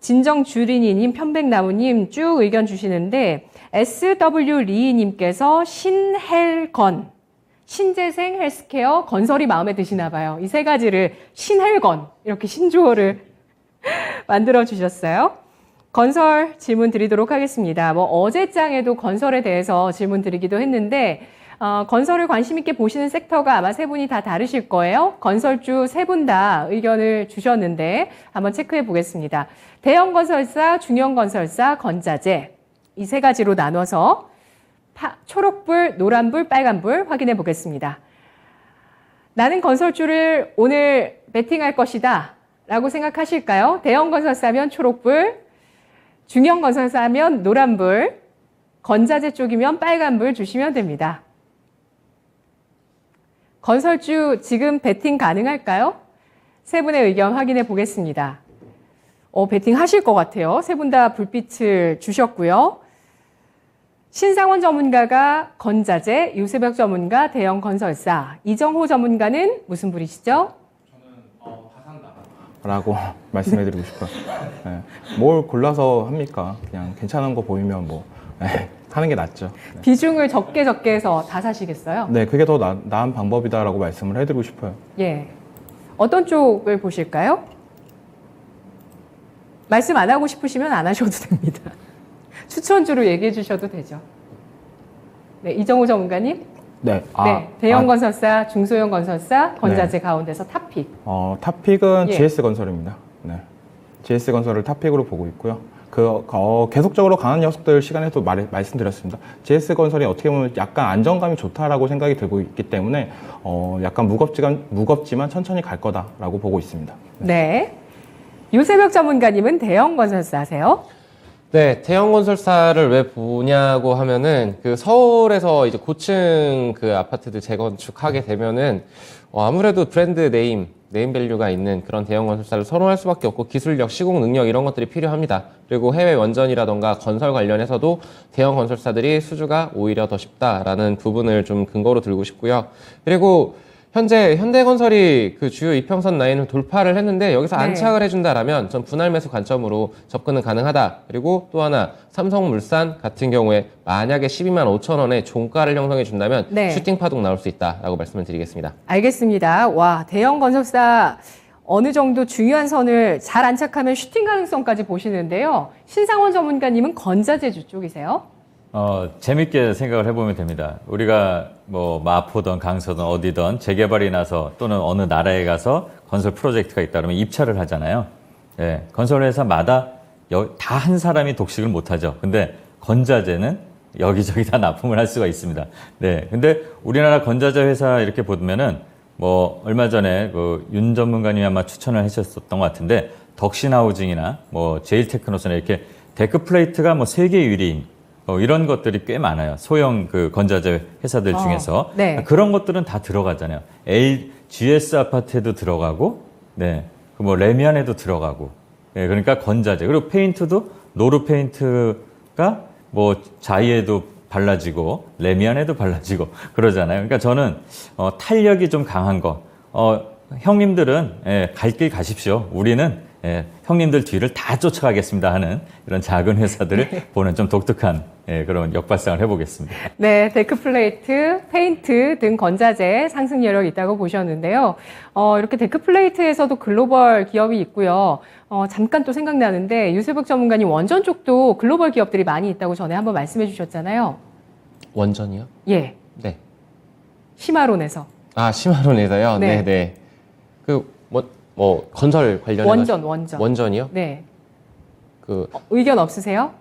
진정주린이님, 편백나무님 쭉 의견 주시는데 SW리님께서 신헬건, 신재생 헬스케어, 건설이 마음에 드시나 봐요. 이 3가지를 신헬건 이렇게 신조어를 만들어 주셨어요. 건설 질문 드리도록 하겠습니다. 어제장에도 건설에 대해서 질문 드리기도 했는데 건설을 관심 있게 보시는 섹터가 아마 3분이 다 다르실 거예요. 건설주 3분 다 의견을 주셨는데 한번 체크해 보겠습니다. 대형 건설사, 중형 건설사, 건자재 이 3가지로 나눠서 초록불, 노란불, 빨간불 확인해 보겠습니다. 나는 건설주를 오늘 베팅할 것이다 라고 생각하실까요? 대형 건설사면 초록불, 중형 건설사면 노란불, 건자재 쪽이면 빨간불 주시면 됩니다. 건설주 지금 베팅 가능할까요? 3분의 의견 확인해 보겠습니다. 베팅 하실 것 같아요. 3분 다 불빛을 주셨고요. 신상원 전문가가 건자재, 유세벽 전문가 대형 건설사, 이정호 전문가는 무슨 불이시죠? 라고 말씀해드리고 싶어요. 네. 뭘 골라서 합니까? 그냥 괜찮은 거 보이면 하는 게 낫죠. 네. 비중을 적게 해서 다 사시겠어요? 네, 그게 더 나은 방법이다라고 말씀을 해드리고 싶어요. 예. 어떤 쪽을 보실까요? 말씀 안 하고 싶으시면 안 하셔도 됩니다. 추천주로 얘기해 주셔도 되죠. 네, 이정호 전문가님. 네. 대형 건설사, 중소형 건설사, 건자재 가운데서 탑픽. 탑픽은 예. GS건설입니다. 네. GS건설을 탑픽으로 보고 있고요. 계속적으로 강한 녀석들 시간에도 말씀드렸습니다. GS건설이 어떻게 보면 약간 안정감이 좋다라고 생각이 들고 있기 때문에 약간 무겁지만 천천히 갈 거다라고 보고 있습니다. 네. 유세벽 전문가님은 대형 건설사 하세요? 네, 대형 건설사를 왜 보냐고 하면은 서울에서 이제 고층 아파트들 재건축하게 되면은 아무래도 브랜드 네임 밸류가 있는 그런 대형 건설사를 선호할 수밖에 없고 기술력, 시공 능력 이런 것들이 필요합니다. 그리고 해외 원전이라던가 건설 관련해서도 대형 건설사들이 수주가 오히려 더 쉽다라는 부분을 좀 근거로 들고 싶고요. 그리고 현재 현대건설이 주요 이평선 라인을 돌파를 했는데 여기서 안착을 해준다라면 전 분할 매수 관점으로 접근은 가능하다. 그리고 또 하나 삼성물산 같은 경우에 만약에 12만 5천 원에 종가를 형성해 준다면 슈팅 파동 나올 수 있다라고 말씀을 드리겠습니다. 알겠습니다. 와, 대형 건설사 어느 정도 중요한 선을 잘 안착하면 슈팅 가능성까지 보시는데요. 신상원 전문가님은 건자재주 쪽이세요? 재밌게 생각을 해보면 됩니다. 우리가 마포든 강서든 어디든 재개발이 나서 또는 어느 나라에 가서 건설 프로젝트가 있다 그러면 입찰을 하잖아요. 예, 건설회사마다 다 한 사람이 독식을 못하죠. 근데 건자재는 여기저기 다 납품을 할 수가 있습니다. 네, 근데 우리나라 건자재 회사 이렇게 보면은 얼마 전에 윤 전문가님이 아마 추천을 하셨었던 것 같은데 덕신하우징이나 제일테크노스나 이렇게 데크 플레이트가 세계 1위인 이런 것들이 꽤 많아요. 소형 건자재 회사들 중에서. 네. 그런 것들은 다 들어가잖아요. GS 아파트에도 들어가고, 네. 레미안에도 들어가고. 네. 그러니까 건자재. 그리고 페인트도 노루 페인트가 자이에도 발라지고, 레미안에도 발라지고 그러잖아요. 그러니까 저는, 탄력이 좀 강한 거. 형님들은 갈 길 가십시오. 우리는 형님들 뒤를 다 쫓아가겠습니다 하는 이런 작은 회사들을 보는 좀 독특한 그런 역발상을 해보겠습니다. 네, 데크플레이트, 페인트 등 건자재 상승 여력이 있다고 보셨는데요. 이렇게 데크플레이트에서도 글로벌 기업이 있고요. 잠깐 또 생각나는데 유세복 전문가님 원전 쪽도 글로벌 기업들이 많이 있다고 전에 한번 말씀해 주셨잖아요. 원전이요? 예, 네. 시마론에서. 아, 시마론에서요? 네. 네. 건설 관련해 원전. 원전이요? 네. 그 의견 없으세요?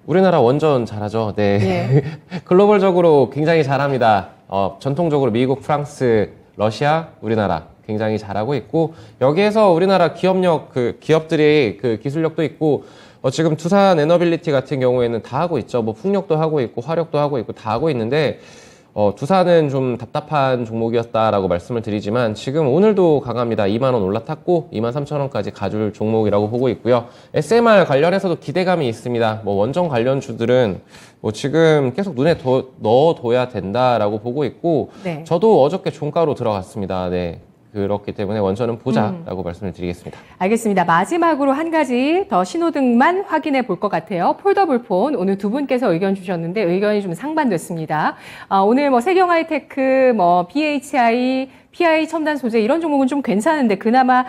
우리나라 원전 잘하죠. 네. 예. 글로벌적으로 굉장히 잘합니다. 전통적으로 미국, 프랑스, 러시아, 우리나라 굉장히 잘하고 있고, 여기에서 우리나라 기업들이 그 기술력도 있고, 지금 두산 에너빌리티 같은 경우에는 다 하고 있죠. 뭐 풍력도 하고 있고, 화력도 하고 있고, 다 하고 있는데, 두산은 좀 답답한 종목이었다라고 말씀을 드리지만 지금 오늘도 강합니다. 2만 원 올라탔고 2만 3천 원까지 가줄 종목이라고 보고 있고요. SMR 관련해서도 기대감이 있습니다. 뭐 원전 관련주들은 뭐 지금 계속 눈에 넣어둬야 된다라고 보고 있고 네. 저도 어저께 종가로 들어갔습니다. 네. 그렇기 때문에 원전은 보자라고 말씀을 드리겠습니다. 알겠습니다. 마지막으로 한 가지 더 신호등만 확인해 볼 것 같아요. 폴더블폰 오늘 두 분께서 의견 주셨는데 의견이 좀 상반됐습니다. 오늘 뭐 세경하이테크, 뭐 BHI, PI 첨단 소재 이런 종목은 좀 괜찮은데 그나마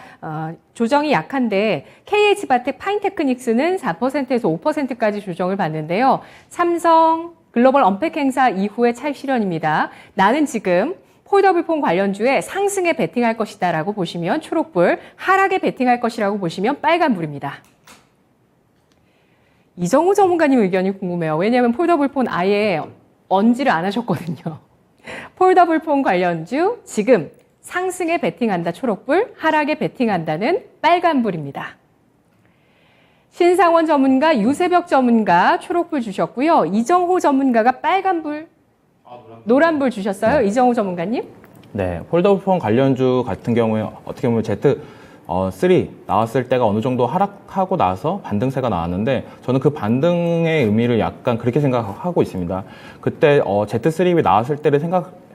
조정이 약한데 KH바텍 파인테크닉스는 4%에서 5%까지 조정을 받는데요. 삼성 글로벌 언팩 행사 이후의 차익 실현입니다. 나는 지금 폴더블폰 관련주에 상승에 베팅할 것이다 라고 보시면 초록불, 하락에 베팅할 것이라고 보시면 빨간불입니다. 이정우 전문가님 의견이 궁금해요. 왜냐하면 폴더블폰 아예 언지를 안 하셨거든요. 폴더블폰 관련주 지금 상승에 베팅한다 초록불, 하락에 베팅한다는 빨간불입니다. 신상원 전문가, 유세벽 전문가 초록불 주셨고요. 이정호 전문가가 빨간불, 노란불 주셨어요. 이정호 전문가님. 네, 폴더폰 관련주 같은 경우에 어떻게 보면 Z3 나왔을 때가 어느 정도 하락하고 나서 반등세가 나왔는데 저는 그 반등의 의미를 약간 그렇게 생각하고 있습니다. 그때 Z3이 나왔을 때를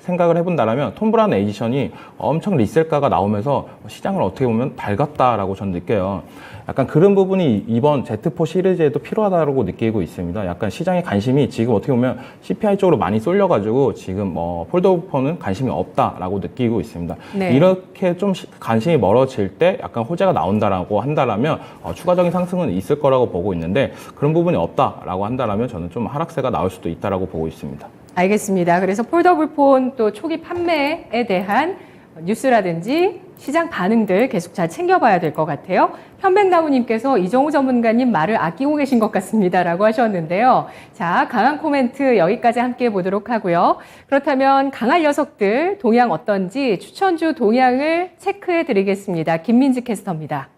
생각을 해본다면 톰브라운 에디션이 엄청 리셀가가 나오면서 시장을 어떻게 보면 밝았다라고 저는 느껴요. 약간 그런 부분이 이번 Z4 시리즈에도 필요하다고 느끼고 있습니다. 약간 시장의 관심이 지금 어떻게 보면 CPI 쪽으로 많이 쏠려가지고 지금 폴더폰은 관심이 없다라고 느끼고 있습니다. 네. 이렇게 좀 관심이 멀어질 때 약간 호재가 나온다라고 한다라면 추가적인 상승은 있을 거라고 보고 있는데 그런 부분이 없다라고 한다라면 저는 좀 하락세가 나올 수도 있다라고 보고 있습니다. 알겠습니다. 그래서 폴더블폰 또 초기 판매에 대한 뉴스라든지 시장 반응들 계속 잘 챙겨봐야 될 것 같아요. 편백나무님께서 이정우 전문가님 말을 아끼고 계신 것 같습니다. 라고 하셨는데요. 자, 강한 코멘트 여기까지 함께 보도록 하고요. 그렇다면 강한 녀석들 동향 어떤지 추천주 동향을 체크해 드리겠습니다. 김민지 캐스터입니다.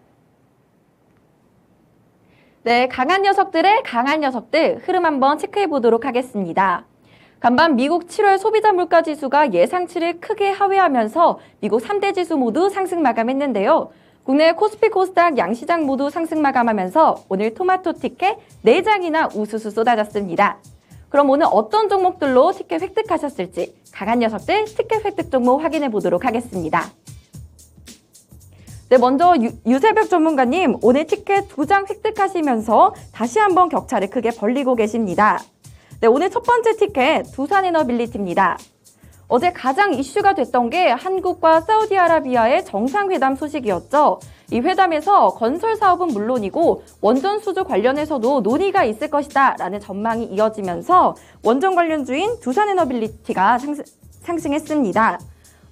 네, 강한 녀석들 흐름 한번 체크해 보도록 하겠습니다. 간밤 미국 7월 소비자 물가 지수가 예상치를 크게 하회하면서 미국 3대 지수 모두 상승 마감했는데요. 국내 코스피 코스닥 양시장 모두 상승 마감하면서 오늘 토마토 티켓 4장이나 우수수 쏟아졌습니다. 그럼 오늘 어떤 종목들로 티켓 획득하셨을지 강한 녀석들 티켓 획득 종목 확인해 보도록 하겠습니다. 네, 먼저 유세벽 전문가님 오늘 티켓 2장 획득하시면서 다시 한번 격차를 크게 벌리고 계십니다. 네, 오늘 첫 번째 티켓 두산에너빌리티입니다. 어제 가장 이슈가 됐던 게 한국과 사우디아라비아의 정상회담 소식이었죠. 이 회담에서 건설 사업은 물론이고 원전 수주 관련해서도 논의가 있을 것이다 라는 전망이 이어지면서 원전 관련주인 두산에너빌리티가 상승했습니다.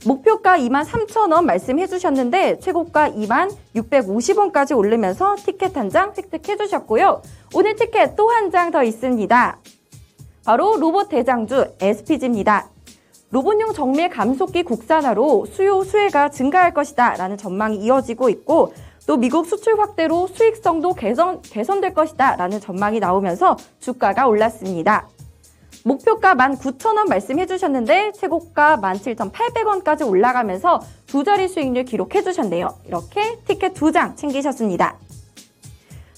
목표가 23,000원 말씀해 주셨는데 최고가 26,650원까지 오르면서 티켓 한 장 획득해 주셨고요. 오늘 티켓 또 한 장 더 있습니다. 바로 로봇 대장주 SPG입니다. 로봇용 정밀 감속기 국산화로 수혜가 증가할 것이다 라는 전망이 이어지고 있고 또 미국 수출 확대로 수익성도 개선될 것이다 라는 전망이 나오면서 주가가 올랐습니다. 목표가 19,000원 말씀해 주셨는데 최고가 17,800원까지 올라가면서 두 자리 수익률 기록해 주셨네요. 이렇게 티켓 2장 챙기셨습니다.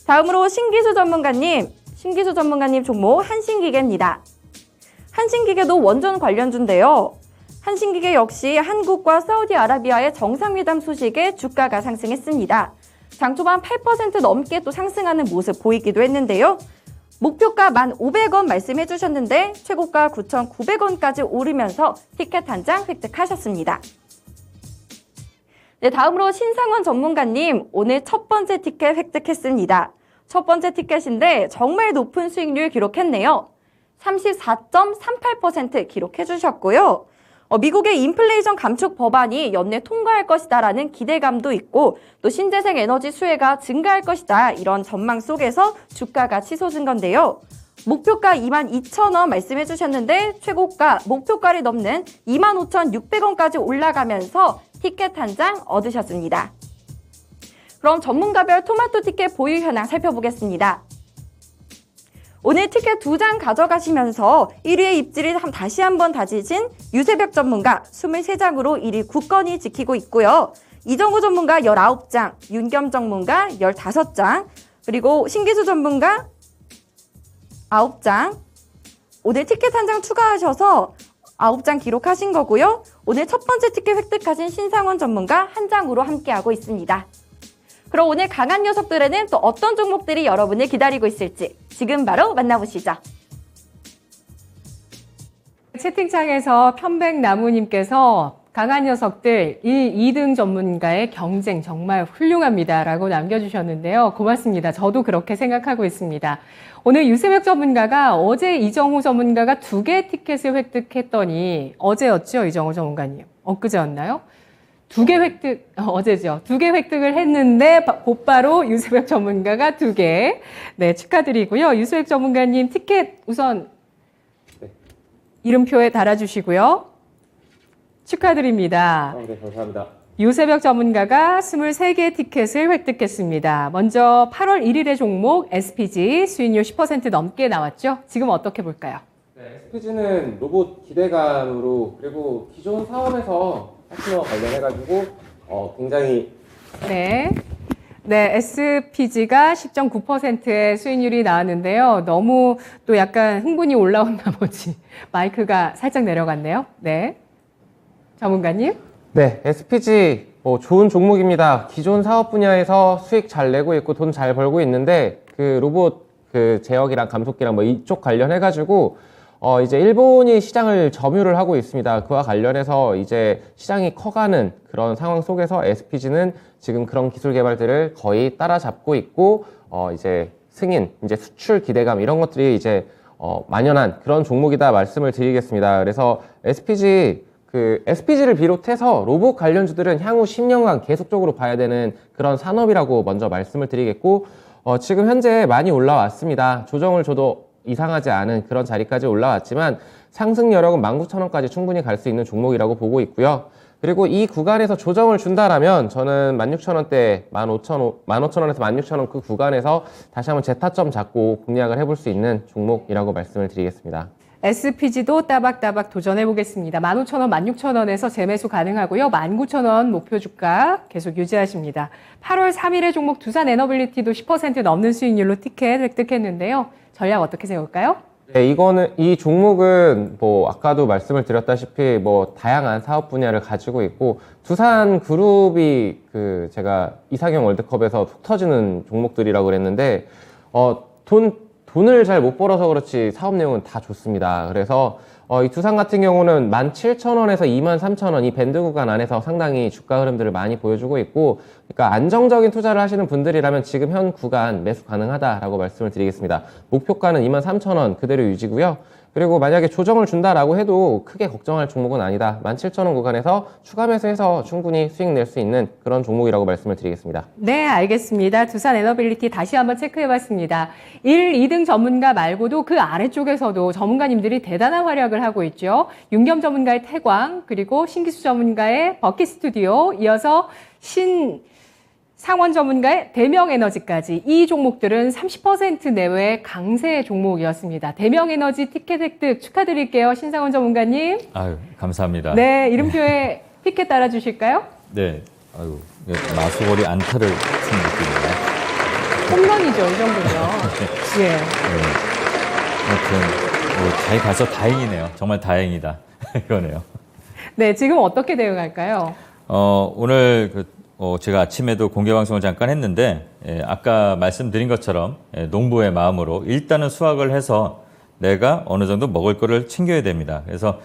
다음으로 신기수 전문가님 종목 한신기계입니다. 한신기계도 원전 관련주인데요. 한신기계 역시 한국과 사우디아라비아의 정상회담 소식에 주가가 상승했습니다. 장 초반 8% 넘게 또 상승하는 모습 보이기도 했는데요. 목표가 1,500원 말씀해 주셨는데 최고가 9,900원까지 오르면서 티켓 한 장 획득하셨습니다. 네, 다음으로 신상원 전문가님, 오늘 첫 번째 티켓 획득했습니다. 첫 번째 티켓인데 정말 높은 수익률 기록했네요. 34.38% 기록해 주셨고요. 미국의 인플레이션 감축 법안이 연내 통과할 것이다라는 기대감도 있고 또 신재생 에너지 수혜가 증가할 것이다 이런 전망 속에서 주가가 치솟은 건데요. 목표가 22,000원 말씀해 주셨는데 최고가 목표가를 넘는 25,600원까지 올라가면서 티켓 한 장 얻으셨습니다. 그럼 전문가별 토마토 티켓 보유 현황 살펴보겠습니다. 오늘 티켓 2장 가져가시면서 1위의 입지를 다시 한번 다지신 유세벽 전문가 23장으로 1위 굳건히 지키고 있고요. 이정우 전문가 19장, 윤겸 전문가 15장, 그리고 신기수 전문가 9장, 오늘 티켓 한 장 추가하셔서 9장 기록하신 거고요. 오늘 첫 번째 티켓 획득하신 신상원 전문가 한 장으로 함께하고 있습니다. 그럼 오늘 강한 녀석들에는 또 어떤 종목들이 여러분을 기다리고 있을지 지금 바로 만나보시죠. 채팅창에서 편백나무님께서 강한 녀석들 1, 2등 전문가의 경쟁 정말 훌륭합니다라고 남겨주셨는데요. 고맙습니다. 저도 그렇게 생각하고 있습니다. 오늘 유세벽 전문가가 어제 이정호 전문가가 2개 티켓을 획득했더니 어제였죠, 이정호 전문가님? 엊그제였나요? 2개 획득, 어제죠. 2개 획득을 했는데 곧바로 유세벽 전문가가 2개. 네, 축하드리고요. 유세벽 전문가님 티켓 우선 이름표에 달아주시고요. 축하드립니다. 네, 감사합니다. 유세벽 전문가가 23개 티켓을 획득했습니다. 먼저 8월 1일의 종목 SPG 수익률 10% 넘게 나왔죠. 지금 어떻게 볼까요? 네, SPG는 로봇 기대감으로 그리고 기존 사업에서 파트너 관련해가지고 굉장히 네. 네, SPG가 10.9%의 수익률이 나왔는데요. 너무 또 약간 흥분이 올라온 나머지 마이크가 살짝 내려갔네요. 네. 전문가님. 네, SPG 좋은 종목입니다. 기존 사업 분야에서 수익 잘 내고 있고 돈 잘 벌고 있는데 그 로봇 그 제어기랑 감속기랑 뭐 이쪽 관련해가지고 이제 일본이 시장을 점유를 하고 있습니다. 그와 관련해서 이제 시장이 커가는 그런 상황 속에서 SPG는 지금 그런 기술 개발들을 거의 따라잡고 있고 이제 승인, 이제 수출 기대감 이런 것들이 이제 만연한 그런 종목이다 말씀을 드리겠습니다. 그래서 SPG를 비롯해서 로봇 관련주들은 향후 10년간 계속적으로 봐야 되는 그런 산업이라고 먼저 말씀을 드리겠고 지금 현재 많이 올라왔습니다. 조정을 줘도 이상하지 않은 그런 자리까지 올라왔지만 상승 여력은 19,000원까지 충분히 갈 수 있는 종목이라고 보고 있고요. 그리고 이 구간에서 조정을 준다라면 저는 16,000원대, 15,000원에서 16,000원 그 구간에서 다시 한번 재타점 잡고 공략을 해볼 수 있는 종목이라고 말씀을 드리겠습니다. SPG도 따박따박 도전해 보겠습니다. 15,000원, 16,000원에서 재매수 가능하고요. 19,000원 목표 주가 계속 유지하십니다. 8월 3일의 종목 두산 에너빌리티도 10% 넘는 수익률로 티켓 획득했는데요. 전략 어떻게 세울까요? 네, 이 종목은 아까도 말씀을 드렸다시피 다양한 사업 분야를 가지고 있고 두산 그룹이 제가 이상형 월드컵에서 툭 터지는 종목들이라고 그랬는데 돈을 잘 못 벌어서 그렇지 사업 내용은 다 좋습니다. 그래서 이 두산 같은 경우는 17,000원에서 23,000원 이 밴드 구간 안에서 상당히 주가 흐름들을 많이 보여주고 있고 그러니까 안정적인 투자를 하시는 분들이라면 지금 현 구간 매수 가능하다라고 말씀을 드리겠습니다. 목표가는 23,000원 그대로 유지고요. 그리고 만약에 조정을 준다라고 해도 크게 걱정할 종목은 아니다. 17,000원 구간에서 추가 매수해서 충분히 수익 낼 수 있는 그런 종목이라고 말씀을 드리겠습니다. 네, 알겠습니다. 두산 에너빌리티 다시 한번 체크해봤습니다. 1, 2등 전문가 말고도 그 아래쪽에서도 전문가님들이 대단한 활약을 하고 있죠. 윤겸 전문가의 태광, 그리고 신기수 전문가의 버킷 스튜디오, 이어서 상원 전문가의 대명에너지까지 이 종목들은 30% 내외의 강세 종목이었습니다. 대명에너지 티켓 획득 축하드릴게요. 신상원 전문가님. 아유, 감사합니다. 네, 이름표에 티켓 달아주실까요? 네. 아유, 마수거리 안타를 친 느낌이네요. 홈런이죠, 이 정도면. 예. 아무튼 잘 가서 다행이네요. 정말 다행이다. 이거네요. 네, 지금 어떻게 대응할까요? 오늘 제가 아침에도 공개 방송을 잠깐 했는데 아까 말씀드린 것처럼 농부의 마음으로 일단은 수확을 해서 내가 어느 정도 먹을 거를 챙겨야 됩니다. 그래서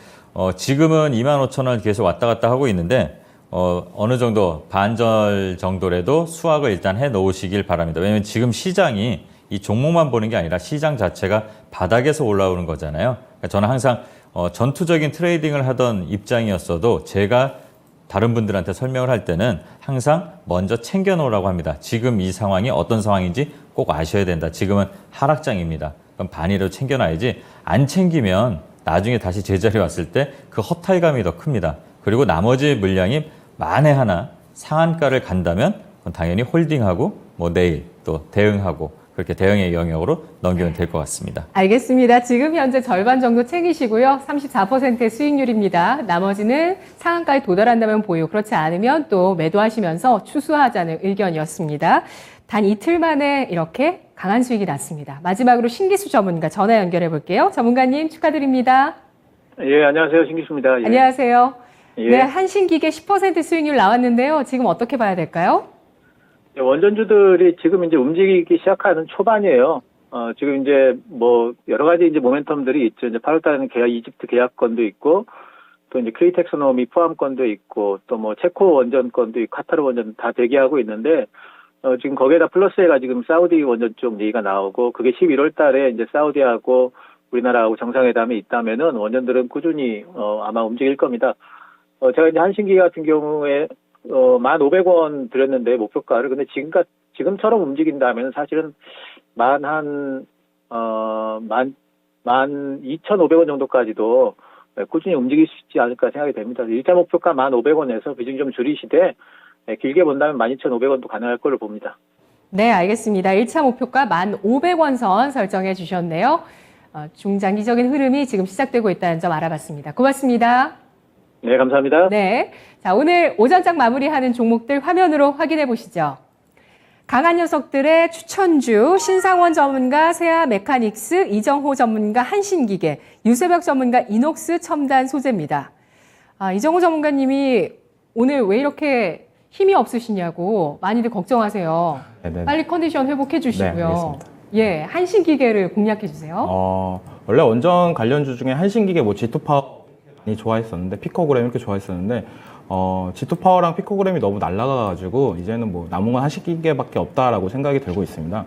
지금은 25,000원 계속 왔다 갔다 하고 있는데 어느 정도 반절 정도라도 수확을 일단 해 놓으시길 바랍니다. 왜냐하면 지금 시장이 이 종목만 보는 게 아니라 시장 자체가 바닥에서 올라오는 거잖아요. 그러니까 저는 항상 전투적인 트레이딩을 하던 입장이었어도 제가 다른 분들한테 설명을 할 때는 항상 먼저 챙겨 놓으라고 합니다. 지금 이 상황이 어떤 상황인지 꼭 아셔야 된다. 지금은 하락장입니다. 그럼 반이라도 챙겨놔야지 안 챙기면 나중에 다시 제자리에 왔을 때 그 허탈감이 더 큽니다. 그리고 나머지 물량이 만에 하나 상한가를 간다면 그건 당연히 홀딩하고 뭐 내일 또 대응하고 그렇게 대응의 영역으로 넘기면 될 것 같습니다. 알겠습니다. 지금 현재 절반 정도 챙기시고요. 34%의 수익률입니다. 나머지는 상한가에 도달한다면 보유, 그렇지 않으면 또 매도하시면서 추수하자는 의견이었습니다. 단 이틀 만에 이렇게 강한 수익이 났습니다. 마지막으로 신기수 전문가 전화 연결해 볼게요. 전문가님 축하드립니다. 예, 안녕하세요. 신기수입니다. 예. 안녕하세요. 예. 네, 한신기계 10% 수익률 나왔는데요. 지금 어떻게 봐야 될까요? 원전주들이 지금 이제 움직이기 시작하는 초반이에요. 지금 이제 뭐 여러 가지 이제 모멘텀들이 있죠. 이제 8월 달에는 이집트 계약건도 있고, 또 이제 크리텍소노미 포함건도 있고, 또 뭐 체코 원전건도 있고, 카타르 원전 다 대기하고 있는데, 지금 거기에다 플러스해가 지금 사우디 원전 쪽 얘기가 나오고, 그게 11월 달에 이제 사우디하고 우리나라하고 정상회담이 있다면은 원전들은 꾸준히 아마 움직일 겁니다. 제가 이제 한신기 같은 경우에 1,500원 드렸는데 목표가를, 근데 지금처럼 움직인다면 사실은 12,500원 정도까지도 꾸준히 움직일 수 있지 않을까 생각이 됩니다. 1차 목표가 1,500원에서 비중 좀 줄이시되 길게 본다면 12,500원도 가능할 걸로 봅니다. 네, 알겠습니다. 1차 목표가 1,500원 선 설정해 주셨네요. 중장기적인 흐름이 지금 시작되고 있다는 점 알아봤습니다. 고맙습니다. 네, 감사합니다. 네. 자, 오늘 오전장 마무리하는 종목들 화면으로 확인해 보시죠. 강한 녀석들의 추천주, 신상원 전문가 세아 메카닉스, 이정호 전문가 한신기계, 유세벽 전문가 이녹스 첨단 소재입니다. 이정호 전문가님이 오늘 왜 이렇게 힘이 없으시냐고 많이들 걱정하세요. 네네. 빨리 컨디션 회복해 네, 주시고요. 알겠습니다. 예, 한신기계를 공략해 주세요. 원래 원전 관련주 중에 한신기계 뭐 G2파워이 좋아했었는데, 피코그램 이렇게 좋아했었는데, G2파워랑 피코그램이 너무 날아가가지고 이제는 뭐 남은 건 한신기계밖에 없다라고 생각이 들고 있습니다.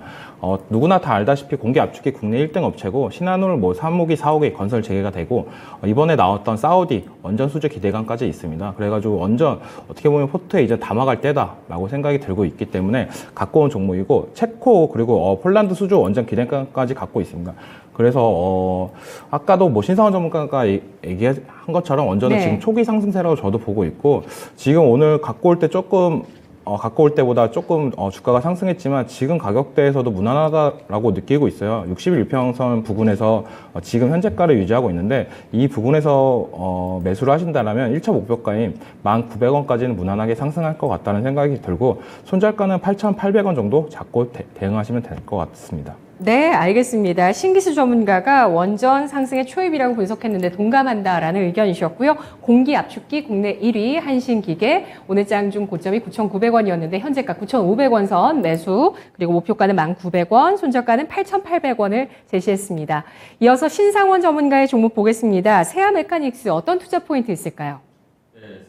누구나 다 알다시피 공기 압축기 국내 1등 업체고, 신한울 뭐 3호기, 4호기 건설 재개가 되고, 이번에 나왔던 사우디 원전 수주 기대감까지 있습니다. 그래가지고 원전 어떻게 보면 포트에 이제 담아갈 때다라고 생각이 들고 있기 때문에 갖고 온 종목이고, 체코 그리고 폴란드 수주 원전 기대감까지 갖고 있습니다. 그래서 아까도 뭐 신상원 전문가가 얘기한 것처럼 원전은 네. 지금 초기 상승세라고 저도 보고 있고, 지금 오늘 갖고 올 때 조금 갖고 올 때보다 조금 주가가 상승했지만 지금 가격대에서도 무난하다라고 느끼고 있어요. 61평선 부근에서 지금 현재가를 유지하고 있는데, 이 부분에서 매수를 하신다면 1차 목표가인 1,900원까지는 무난하게 상승할 것 같다는 생각이 들고, 손절가는 8,800원 정도 잡고 대응하시면 될 것 같습니다. 네, 알겠습니다. 신기수 전문가가 원전 상승의 초입이라고 분석했는데 동감한다라는 의견이셨고요. 공기 압축기 국내 1위 한신기계, 오늘 장중 고점이 9,900원이었는데 현재가 9,500원 선 매수, 그리고 목표가는 1,900원, 손절가는 8,800원을 제시했습니다. 이어서 신상원 전문가의 종목 보겠습니다. 세아 메카닉스 어떤 투자 포인트 있을까요?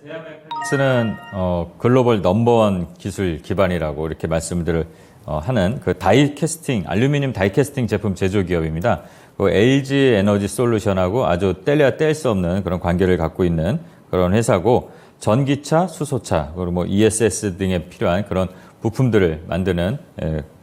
세아 메카닉스는 글로벌 넘버원 기술 기반이라고 이렇게 말씀들을 하는 그 다이캐스팅, 알루미늄 다이캐스팅 제품 제조 기업입니다. 그 LG 에너지 솔루션하고 아주 뗄래야 뗄 수 없는 그런 관계를 갖고 있는 그런 회사고, 전기차, 수소차, 그리고 뭐 ESS 등에 필요한 그런 부품들을 만드는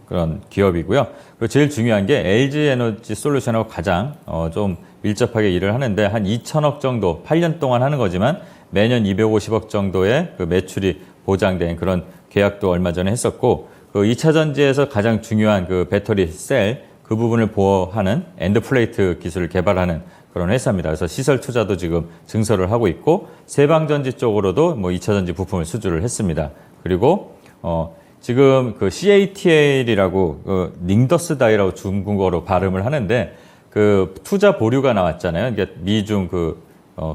그런 기업이고요. 그리고 제일 중요한 게 LG 에너지 솔루션하고 가장 좀 밀접하게 일을 하는데, 한 2천억 정도 8년 동안 하는 거지만 매년 250억 정도의 그 매출이 보장된 그런 계약도 얼마 전에 했었고, 그 2차 전지에서 가장 중요한 그 배터리 셀 그 부분을 보호하는 엔드플레이트 기술을 개발하는 그런 회사입니다. 그래서 시설 투자도 지금 증설을 하고 있고, 세방전지 쪽으로도 뭐 2차 전지 부품을 수주를 했습니다. 그리고 지금 그 CATL이라고 그 닝더스 다이라고 중국어로 발음을 하는데, 그 투자 보류가 나왔잖아요. 그러니까 미중 그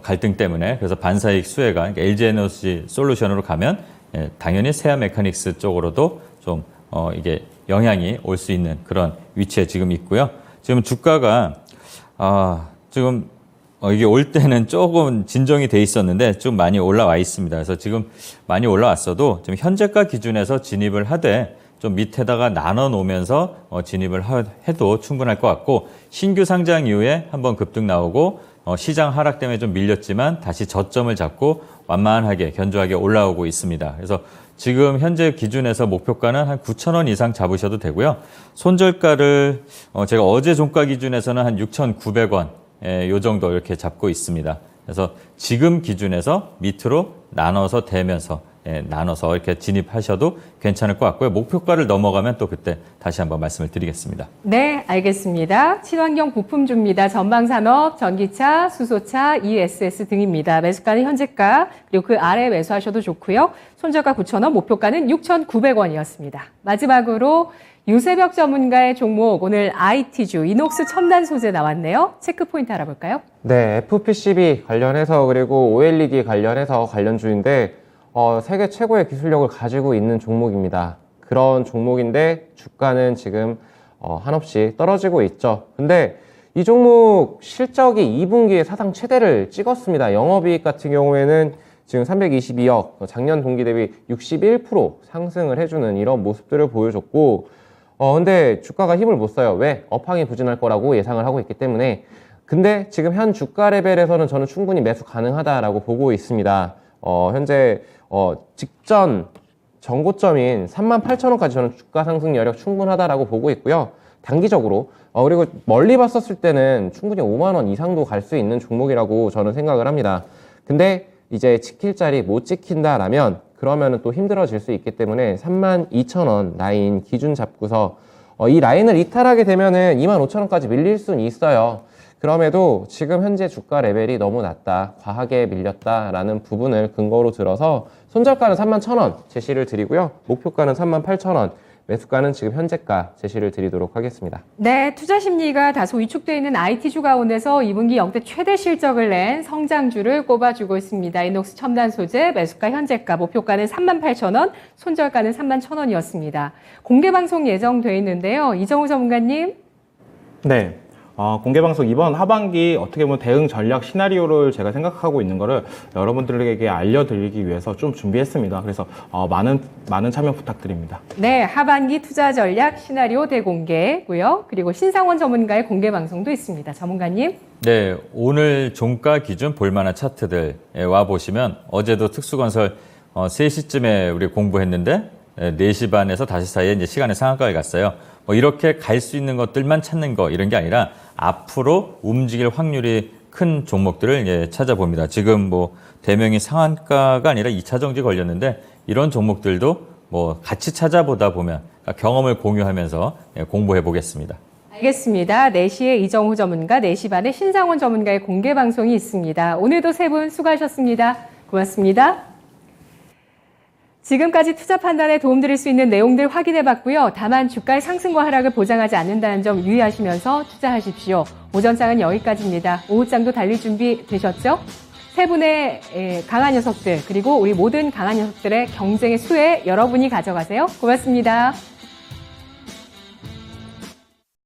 갈등 때문에. 그래서 반사이익 수혜가, 그러니까 LG 에너지 솔루션으로 가면 당연히 세아 메카닉스 쪽으로도 좀 이게 영향이 올 수 있는 그런 위치에 지금 있고요. 지금 주가가 지금 이게 올 때는 조금 진정이 돼 있었는데 좀 많이 올라와 있습니다. 그래서 지금 많이 올라왔어도 지금 현재가 기준에서 진입을 하되 좀 밑에다가 나눠 놓으면서 진입을 해도 충분할 것 같고, 신규 상장 이후에 한번 급등 나오고 시장 하락 때문에 좀 밀렸지만 다시 저점을 잡고 완만하게 견조하게 올라오고 있습니다. 그래서 지금 현재 기준에서 목표가는 한 9,000원 이상 잡으셔도 되고요. 손절가를 제가 어제 종가 기준에서는 한 6,900원 요 정도 이렇게 잡고 있습니다. 그래서 지금 기준에서 밑으로 나눠서 대면서 나눠서 이렇게 진입하셔도 괜찮을 것 같고요. 목표가를 넘어가면 또 그때 다시 한번 말씀을 드리겠습니다. 네, 알겠습니다. 친환경 부품주입니다. 전방산업, 전기차, 수소차, ESS 등입니다. 매수가는 현재가, 그리고 그 아래 매수하셔도 좋고요. 손절가 9,000원, 목표가는 6,900원이었습니다. 마지막으로 유세벽 전문가의 종목, 오늘 IT주, 이녹스 첨단 소재 나왔네요. 체크 포인트 알아볼까요? 네, FPCB 관련해서 그리고 OLED 관련해서 관련주인데 세계 최고의 기술력을 가지고 있는 종목입니다. 그런 종목인데 주가는 지금 한없이 떨어지고 있죠. 근데 이 종목 실적이 2분기에 사상 최대를 찍었습니다. 영업이익 같은 경우에는 지금 322억, 작년 동기 대비 61% 상승을 해주는 이런 모습들을 보여줬고, 근데 주가가 힘을 못 써요. 왜? 업황이 부진할 거라고 예상을 하고 있기 때문에. 근데 지금 현 주가 레벨에서는 저는 충분히 매수 가능하다라고 보고 있습니다. 현재 직전 전고점인 38,000원까지 저는 주가 상승 여력 충분하다라고 보고 있고요. 단기적으로 그리고 멀리 봤었을 때는 충분히 5만 원 이상도 갈 수 있는 종목이라고 저는 생각을 합니다. 근데 이제 지킬 자리 못 지킨다라면 그러면은 또 힘들어질 수 있기 때문에 32,000원 라인 기준 잡고서 이 라인을 이탈하게 되면은 25,000원까지 밀릴 수는 있어요. 그럼에도 지금 현재 주가 레벨이 너무 낮다, 과하게 밀렸다라는 부분을 근거로 들어서 손절가는 31,000원 제시를 드리고요. 목표가는 38,000원, 매수가는 지금 현재가 제시를 드리도록 하겠습니다. 네, 투자 심리가 다소 위축되어 있는 IT주 가운데서 2분기 역대 최대 실적을 낸 성장주를 꼽아주고 있습니다. 이녹스 첨단 소재, 매수가 현재가, 목표가는 38,000원, 손절가는 31,000원이었습니다. 공개 방송 예정되어 있는데요. 이정우 전문가님. 네. 공개방송 이번 하반기 어떻게 보면 대응 전략 시나리오를 제가 생각하고 있는 거를 여러분들에게 알려드리기 위해서 좀 준비했습니다. 그래서 많은 참여 부탁드립니다. 네, 하반기 투자 전략 시나리오 대공개고요. 그리고 신상원 전문가의 공개 방송도 있습니다. 전문가님. 네, 오늘 종가 기준 볼만한 차트들 와 보시면 어제도 특수건설 3시쯤에 우리 공부했는데 4시 반에서 5시 사이에 이제 시간의 상한가에 갔어요. 이렇게 갈 수 있는 것들만 찾는 거 이런 게 아니라 앞으로 움직일 확률이 큰 종목들을 찾아봅니다. 지금 대명이 상한가가 아니라 2차 정지 걸렸는데 이런 종목들도 같이 찾아보다 보면 경험을 공유하면서 공부해 보겠습니다. 알겠습니다. 4시에 이정우 전문가, 4시 반에 신상원 전문가의 공개 방송이 있습니다. 오늘도 세 분 수고하셨습니다. 고맙습니다. 지금까지 투자 판단에 도움드릴 수 있는 내용들 확인해봤고요. 다만 주가의 상승과 하락을 보장하지 않는다는 점 유의하시면서 투자하십시오. 오전장은 여기까지입니다. 오후장도 달릴 준비 되셨죠? 세 분의 강한 녀석들, 그리고 우리 모든 강한 녀석들의 경쟁의 수혜 여러분이 가져가세요. 고맙습니다.